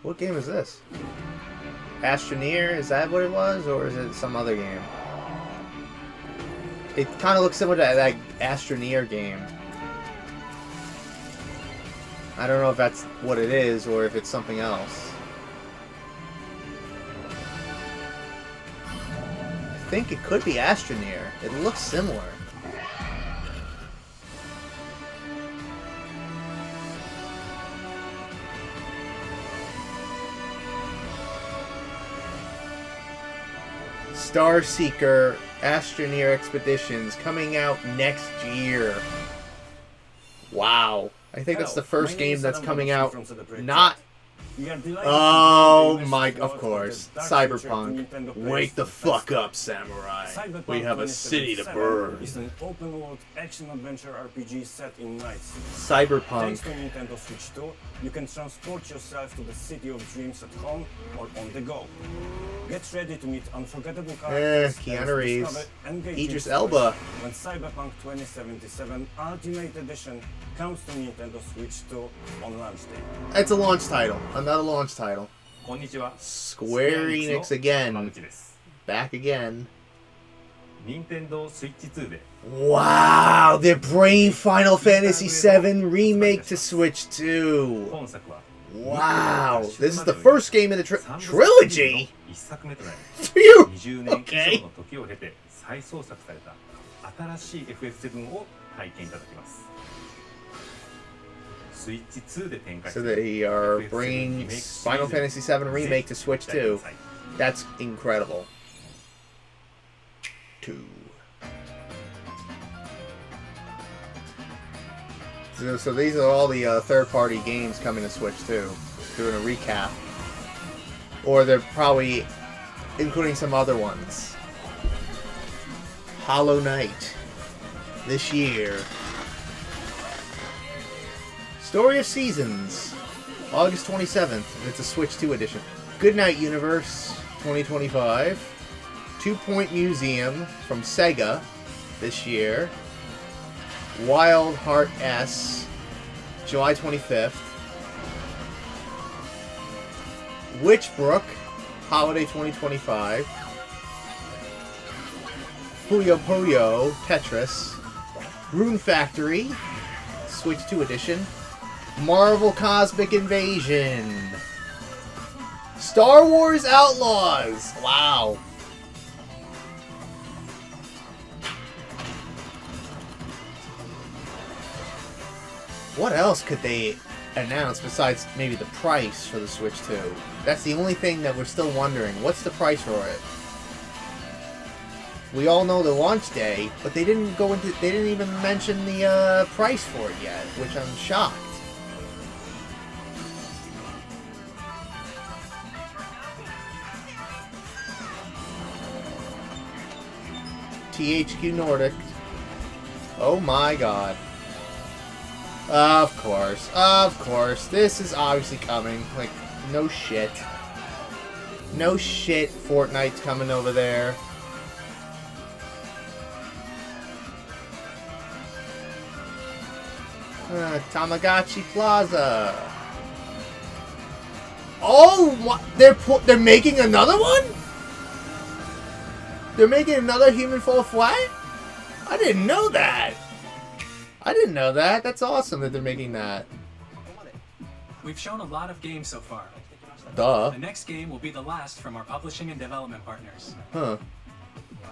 Speaker 1: What game is this? Astroneer? Is that what it was? Or is it some other game? It kind of looks similar to that Astroneer game. I don't know if that's what it is or if it's something else. I think it could be Astroneer. It looks similar. Starseeker Astroneer Expeditions coming out next year. Wow. I think that's the first game that's coming out not... Oh my... Of course. Cyberpunk. Wake the fuck up, samurai. We have a city to burn.
Speaker 5: It's an open-world action-adventure RPG set in nights.
Speaker 1: Cyberpunk.
Speaker 5: Thanks to Nintendo Switch 2, you can transport yourself to the city of dreams at home or on the go. Get ready to meet unforgettable characters.
Speaker 1: Keanu Reeves. Idris Elba.
Speaker 5: When Cyberpunk 2077 Ultimate Edition comes to Nintendo Switch 2 on launch day.
Speaker 1: It's a launch title. Another launch title. Square Enix again. Back again. Wow! They're bringing Final Fantasy VII Remake to Switch 2. Wow! This is the first game in the trilogy? Phew! Okay. So they are bringing Final Fantasy VII Remake to Switch 2. That's incredible. 2. So these are all the third-party games coming to Switch 2. Doing a recap. Or they're probably including some other ones. Hollow Knight. This year. Story of Seasons. August 27th. It's a Switch 2 edition. Goodnight Universe 2025. 2 Point Museum from Sega this year. Wild Heart S. July 25th. Witchbrook, Holiday 2025. Puyo Puyo Tetris. Rune Factory, Switch 2 edition. Marvel Cosmic Invasion. Star Wars Outlaws. Wow. What else could they announce besides maybe the price for the Switch 2? That's the only thing that we're still wondering. What's the price for it? We all know the launch day, but they didn't go into. They didn't even mention the price for it yet, which I'm shocked. THQ Nordic. Oh my god. Of course. This is obviously coming. Like, no shit. No shit, Fortnite's coming over there. Tamagotchi Plaza. Oh, what? They're making another one? They're making another Human Fall Flat? I didn't know that. That's awesome that they're making that.
Speaker 2: We've shown a lot of games so far.
Speaker 1: Duh.
Speaker 2: The next game will be the last from our publishing and development partners.
Speaker 1: Huh.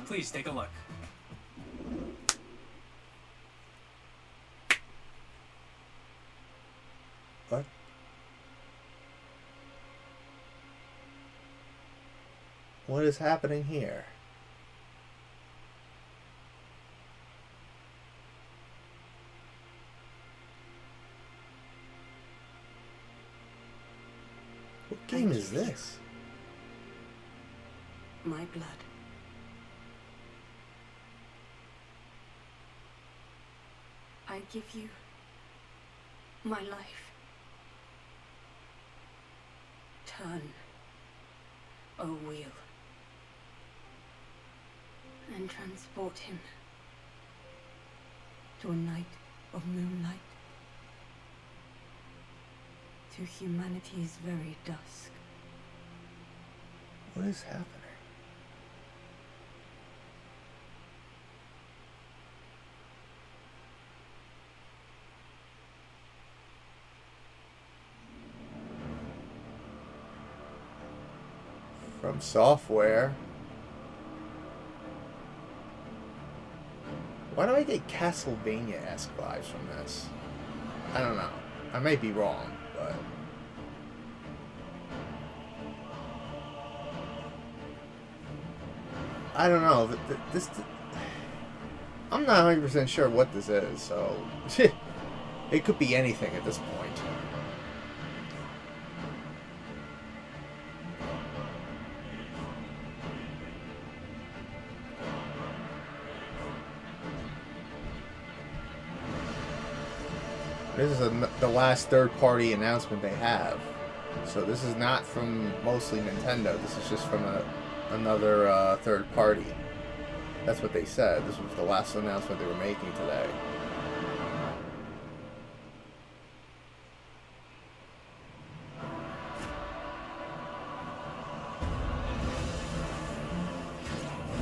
Speaker 2: Please take a look.
Speaker 1: What? What is happening here? What game is this?
Speaker 16: My blood. I give you my life. Turn, O wheel, and transport him to a night of moonlight, to humanity's very dusk.
Speaker 1: What is happening? From Software. Why do I get Castlevania-esque vibes from this? I don't know. I may be wrong, but... I don't know. This... I'm not 100% sure what this is, so... It could be anything at this point. This is the last third-party announcement they have. So this is not from mostly Nintendo. This is just from another third party. That's what they said. This was the last announcement they were making today.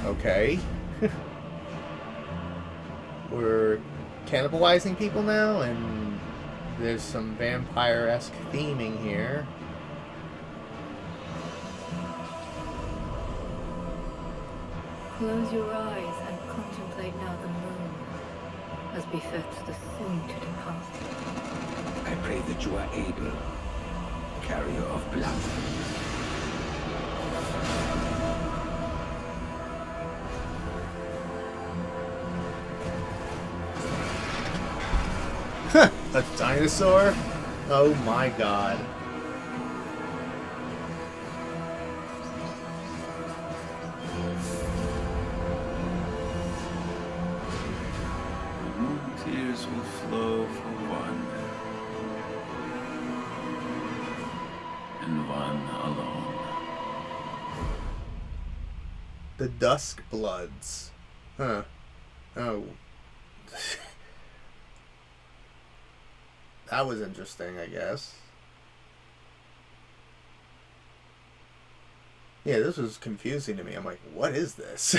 Speaker 1: Okay. We're cannibalizing people now, and there's some vampire-esque theming here.
Speaker 6: Close your eyes and contemplate now the moon, as befits the soon-to-depart.
Speaker 9: I pray that you are able, carrier of blood.
Speaker 1: A dinosaur? Oh my god.
Speaker 9: Tears will flow for one, and one alone.
Speaker 1: The Dusk Bloods. Huh. Oh. That was interesting, I guess. Yeah, this was confusing to me. I'm like, what is this?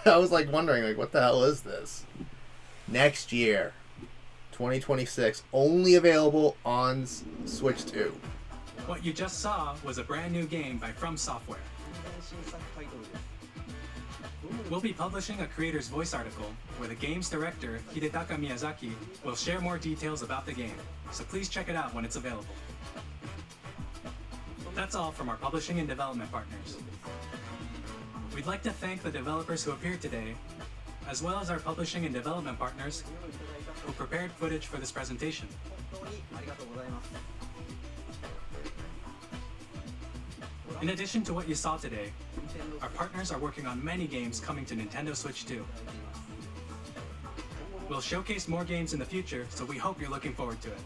Speaker 1: I was like wondering, like, what the hell is this? Next year, 2026, only available on Switch 2.
Speaker 2: What you just saw was a brand new game by From Software. We'll be publishing a creator's voice article where the game's director, Hidetaka Miyazaki, will share more details about the game, so please check it out when it's available. That's all from our publishing and development partners. We'd like to thank the developers who appeared today, as well as our publishing and development partners who prepared footage for this presentation. In addition to what you saw today, our partners are working on many games coming to Nintendo Switch 2. We'll showcase more games in the future, so we hope you're looking forward to it.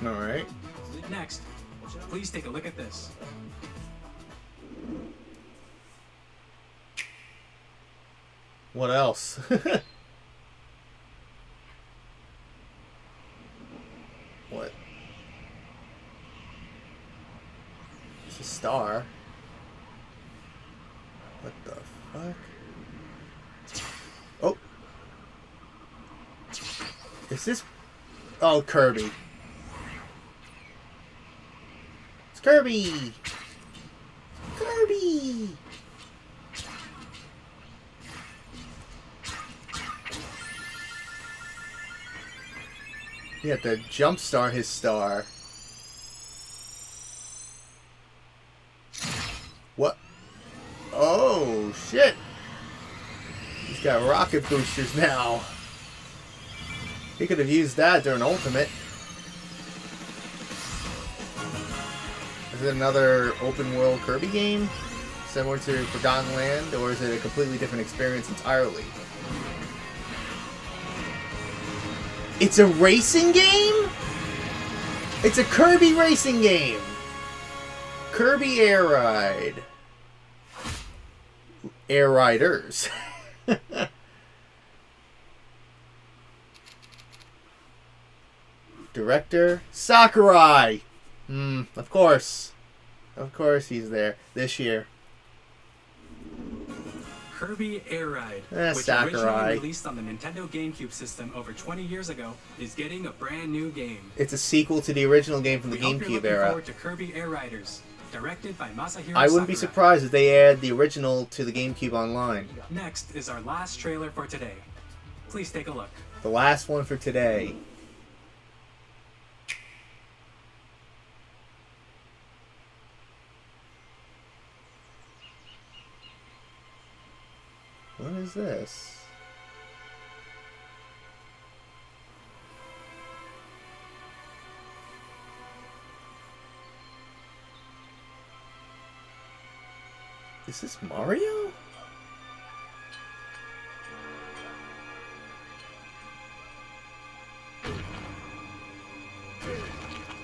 Speaker 1: Alright.
Speaker 2: Next, please take a look at this.
Speaker 1: What else? What? It's a star. What the fuck? Oh. Is this... Oh, Kirby. It's Kirby! Kirby! You have to jumpstart his star. What? Oh, shit! He's got rocket boosters now. He could have used that during Ultimate. Is it another open world Kirby game? Similar to Forgotten Land? Or is it a completely different experience entirely? It's a racing game? It's a Kirby racing game! Kirby Air Ride. Air Riders. Director Sakurai. Of course. Of course he's there this year.
Speaker 2: Kirby Air Ride, which
Speaker 1: Sakurai.
Speaker 2: originally released on the Nintendo Gamecube system over 20 years ago, is getting a brand new game.
Speaker 1: It's a sequel to the original game from the
Speaker 2: We hope you're
Speaker 1: Gamecube
Speaker 2: looking
Speaker 1: era.
Speaker 2: forward to Kirby Air Riders, Directed by Masahiro
Speaker 1: I wouldn't be
Speaker 2: Sakurai.
Speaker 1: surprised if they add the original to the GameCube Online.
Speaker 2: Next is our last trailer for today. Please take a look.
Speaker 1: The last one for today. What is this? Is this Mario?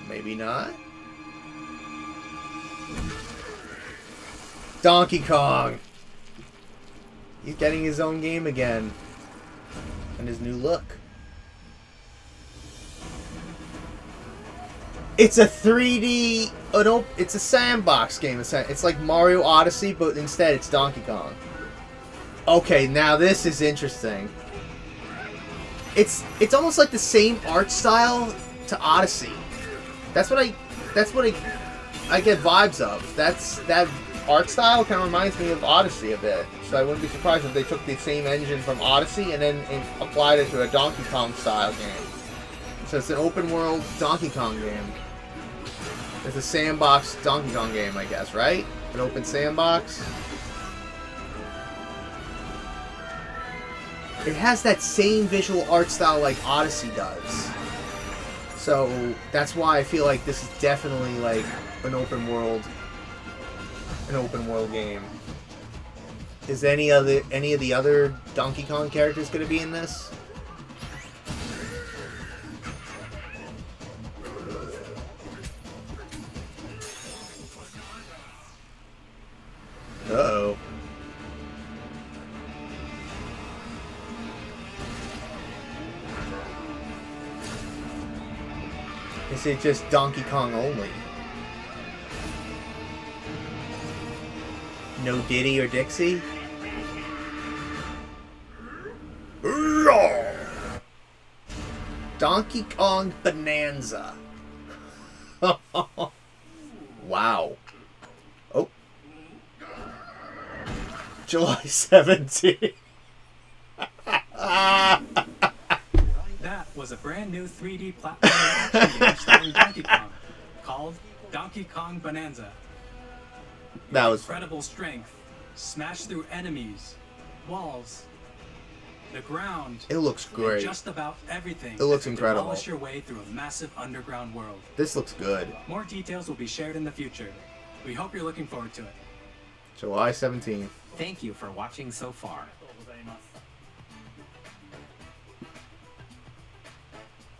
Speaker 1: Maybe not. Donkey Kong! He's getting his own game again. And his new look. It's a 3D... it's a sandbox game. It's like Mario Odyssey, but instead it's Donkey Kong. Okay, now this is interesting. It's almost like the same art style to Odyssey. That's what I get vibes of. That art style kind of reminds me of Odyssey a bit. So I wouldn't be surprised if they took the same engine from Odyssey and then applied it to a Donkey Kong style game. So it's an open world Donkey Kong game. It's a sandbox Donkey Kong game, I guess, right? An open sandbox. It has that same visual art style like Odyssey does. So that's why I feel like this is definitely like an open world game. Is any of the other Donkey Kong characters going to be in this? Uh-oh. Is it just Donkey Kong only? No Diddy or Dixie? Donkey Kong Bonanza. Wow. Oh. July 17th.
Speaker 2: That was a brand new 3D platform action game starring Donkey Kong, called Donkey Kong Bonanza.
Speaker 1: That was
Speaker 2: incredible strength, smash through enemies, walls, the ground.
Speaker 1: It looks great.
Speaker 2: And just about everything.
Speaker 1: It looks
Speaker 2: as you
Speaker 1: incredible.
Speaker 2: Demolish your way through a massive underground world.
Speaker 1: This looks good.
Speaker 2: More details will be shared in the future. We hope you're looking forward to it.
Speaker 1: July 17th.
Speaker 3: Thank you for watching so far.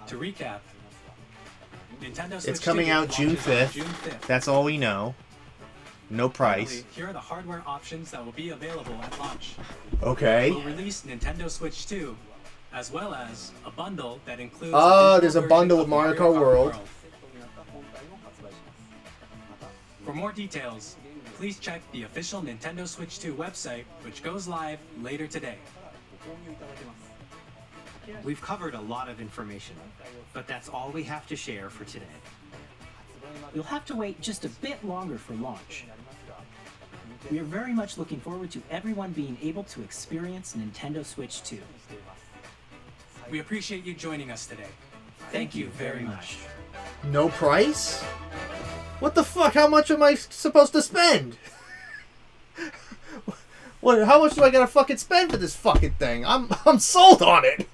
Speaker 2: To recap, Nintendo Switch
Speaker 1: It's coming
Speaker 2: 2
Speaker 1: out June
Speaker 2: launches on
Speaker 1: 5th.
Speaker 2: June 5th.
Speaker 1: That's all we know. No price.
Speaker 2: Finally, here are the hardware options that will be available at launch.
Speaker 1: Okay.
Speaker 2: We'll release Nintendo Switch 2, as well as a bundle that includes.
Speaker 1: Oh, there's a bundle with Mario Kart World.
Speaker 2: For more details, please check the official Nintendo Switch 2 website, which goes live later today.
Speaker 3: We've covered a lot of information, but that's all we have to share for today.
Speaker 8: You'll have to wait just a bit longer for launch. We are very much looking forward to everyone being able to experience Nintendo Switch 2.
Speaker 2: We appreciate you joining us today. Thank you very much.
Speaker 1: No price? What the fuck? How much am I supposed to spend? What? How much do I gotta fucking spend for this fucking thing? I'm sold on it.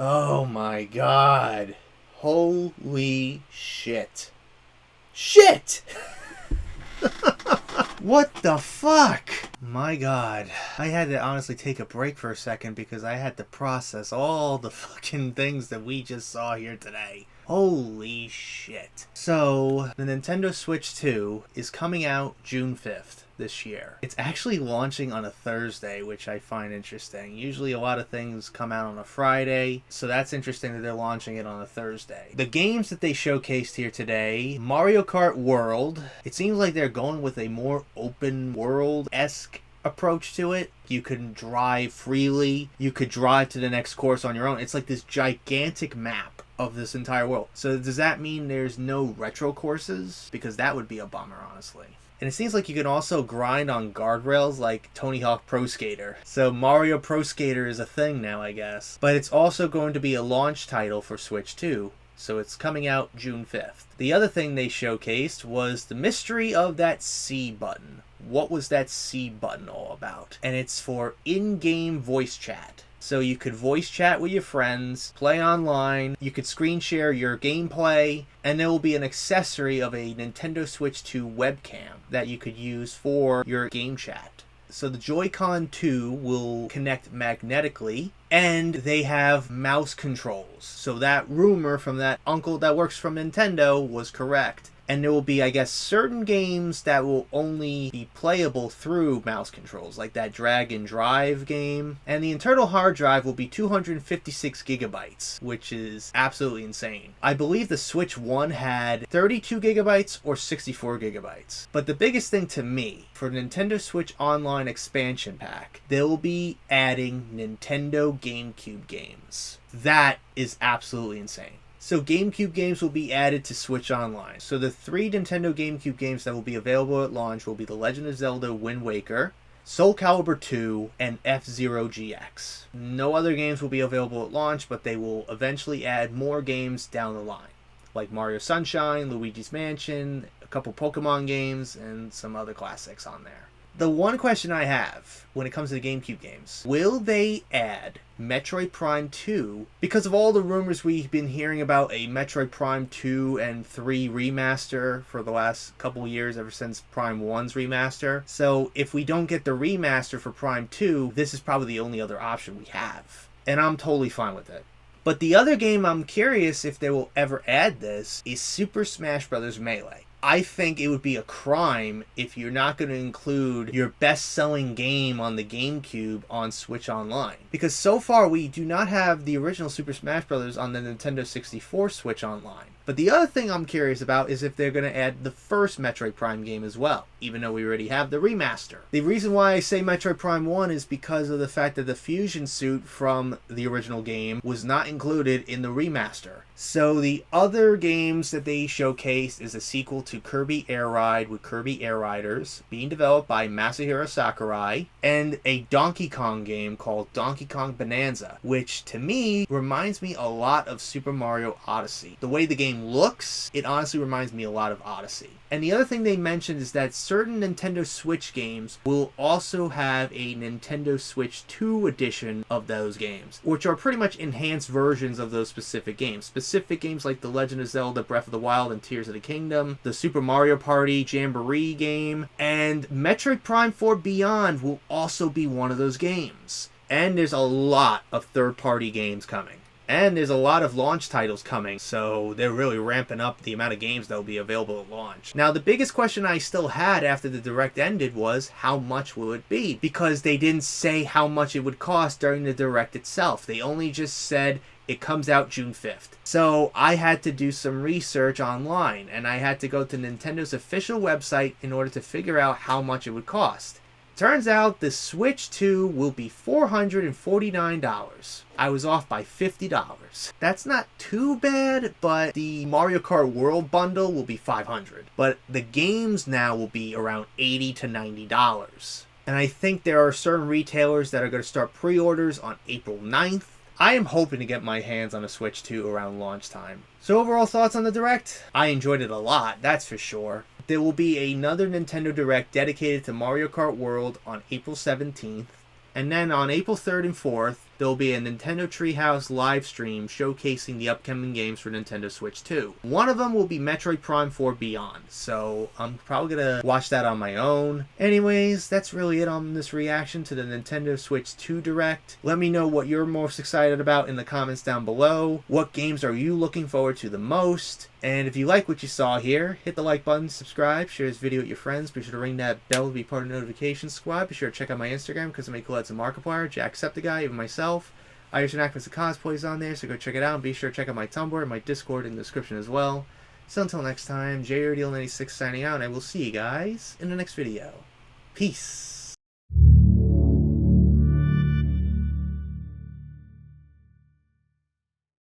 Speaker 1: Oh my god. Holy shit. Shit! What the fuck? My god. I had to honestly take a break for a second because I had to process all the fucking things that we just saw here today. Holy shit. So, the Nintendo Switch 2 is coming out June 5th this year. It's actually launching on a Thursday, which I find interesting. Usually a lot of things come out on a Friday, so that's interesting that they're launching it on a Thursday. The games that they showcased here today, Mario Kart World, it seems like they're going with a more open world-esque approach to it. You can drive freely. You could drive to the next course on your own. It's like this gigantic map of this entire world. So does that mean there's no retro courses? Because that would be a bummer, honestly. And it seems like you can also grind on guardrails like Tony Hawk Pro Skater. So Mario Pro Skater is a thing now, I guess. But it's also going to be a launch title for Switch 2. So it's coming out June 5th. The other thing they showcased was the mystery of that C button. What was that C button all about? And it's for in-game voice chat. So you could voice chat with your friends, play online, you could screen share your gameplay, and there will be an accessory of a Nintendo Switch 2 webcam that you could use for your game chat. So the Joy-Con 2 will connect magnetically, and they have mouse controls. So that rumor from that uncle that works from Nintendo was correct. And there will be, I guess, certain games that will only be playable through mouse controls, like that Drag and Drive game. And the internal hard drive will be 256 gigabytes, which is absolutely insane. I believe the Switch 1 had 32 gigabytes or 64 gigabytes. But the biggest thing to me, for Nintendo Switch Online Expansion Pack, they'll be adding Nintendo GameCube games. That is absolutely insane. So GameCube games will be added to Switch Online. So the 3 Nintendo GameCube games that will be available at launch will be The Legend of Zelda Wind Waker, Soul Calibur 2, and F-Zero GX. No other games will be available at launch, but they will eventually add more games down the line, like Mario Sunshine, Luigi's Mansion, a couple Pokemon games, and some other classics on there. The one question I have when it comes to the GameCube games, will they add Metroid Prime 2? Because of all the rumors we've been hearing about a Metroid Prime 2 and 3 remaster for the last couple years, ever since Prime 1's remaster. So if we don't get the remaster for Prime 2, this is probably the only other option we have. And I'm totally fine with it. But the other game I'm curious if they will ever add this is Super Smash Bros. Melee. I think it would be a crime if you're not going to include your best-selling game on the GameCube on Switch Online. Because so far we do not have the original Super Smash Bros. On the Nintendo 64 Switch Online. But the other thing I'm curious about is if they're going to add the first Metroid Prime game as well, even though we already have the remaster. The reason why I say Metroid Prime 1 is because of the fact that the fusion suit from the original game was not included in the remaster. So the other games that they showcased is a sequel to Kirby Air Ride with Kirby Air Riders, being developed by Masahiro Sakurai, and a Donkey Kong game called Donkey Kong Bonanza, which to me reminds me a lot of Super Mario Odyssey. The way the game looks, it honestly reminds me a lot of Odyssey. And the other thing they mentioned is that certain Nintendo Switch games will also have a Nintendo Switch 2 edition of those games, which are pretty much enhanced versions of those specific games. Specific games like The Legend of Zelda Breath of the Wild and Tears of the Kingdom, the Super Mario Party Jamboree game, and Metroid Prime 4 Beyond will also be one of those games. And there's a lot of third-party games coming. And there's a lot of launch titles coming, so they're really ramping up the amount of games that will be available at launch. Now, the biggest question I still had after the Direct ended was, how much will it be? Because they didn't say how much it would cost during the Direct itself. They only just said it comes out June 5th. So I had to do some research online, and I had to go to Nintendo's official website in order to figure out how much it would cost. Turns out the Switch 2 will be $449. I was off by $50. That's not too bad, but the Mario Kart World Bundle will be $500. But the games now will be around $80 to $90. And I think there are certain retailers that are going to start pre-orders on April 9th. I am hoping to get my hands on a Switch 2 around launch time. So overall thoughts on the Direct? I enjoyed it a lot, that's for sure. There will be another Nintendo Direct dedicated to Mario Kart World on April 17th. And then on April 3rd and 4th, there will be a Nintendo Treehouse live stream showcasing the upcoming games for Nintendo Switch 2. One of them will be Metroid Prime 4 Beyond, so I'm probably going to watch that on my own. Anyways, that's really it on this reaction to the Nintendo Switch 2 Direct. Let me know what you're most excited about in the comments down below. What games are you looking forward to the most? And if you like what you saw here, hit the like button, subscribe, share this video with your friends. Be sure to ring that bell to be part of the notification squad. Be sure to check out my Instagram because I make collabs with Markiplier, Jacksepticeye, even myself. I use reenactments and cosplays on there, so go check it out. And be sure to check out my Tumblr and my Discord in the description as well. So until next time, JRDL96 signing out, and I will see you guys in the next video. Peace.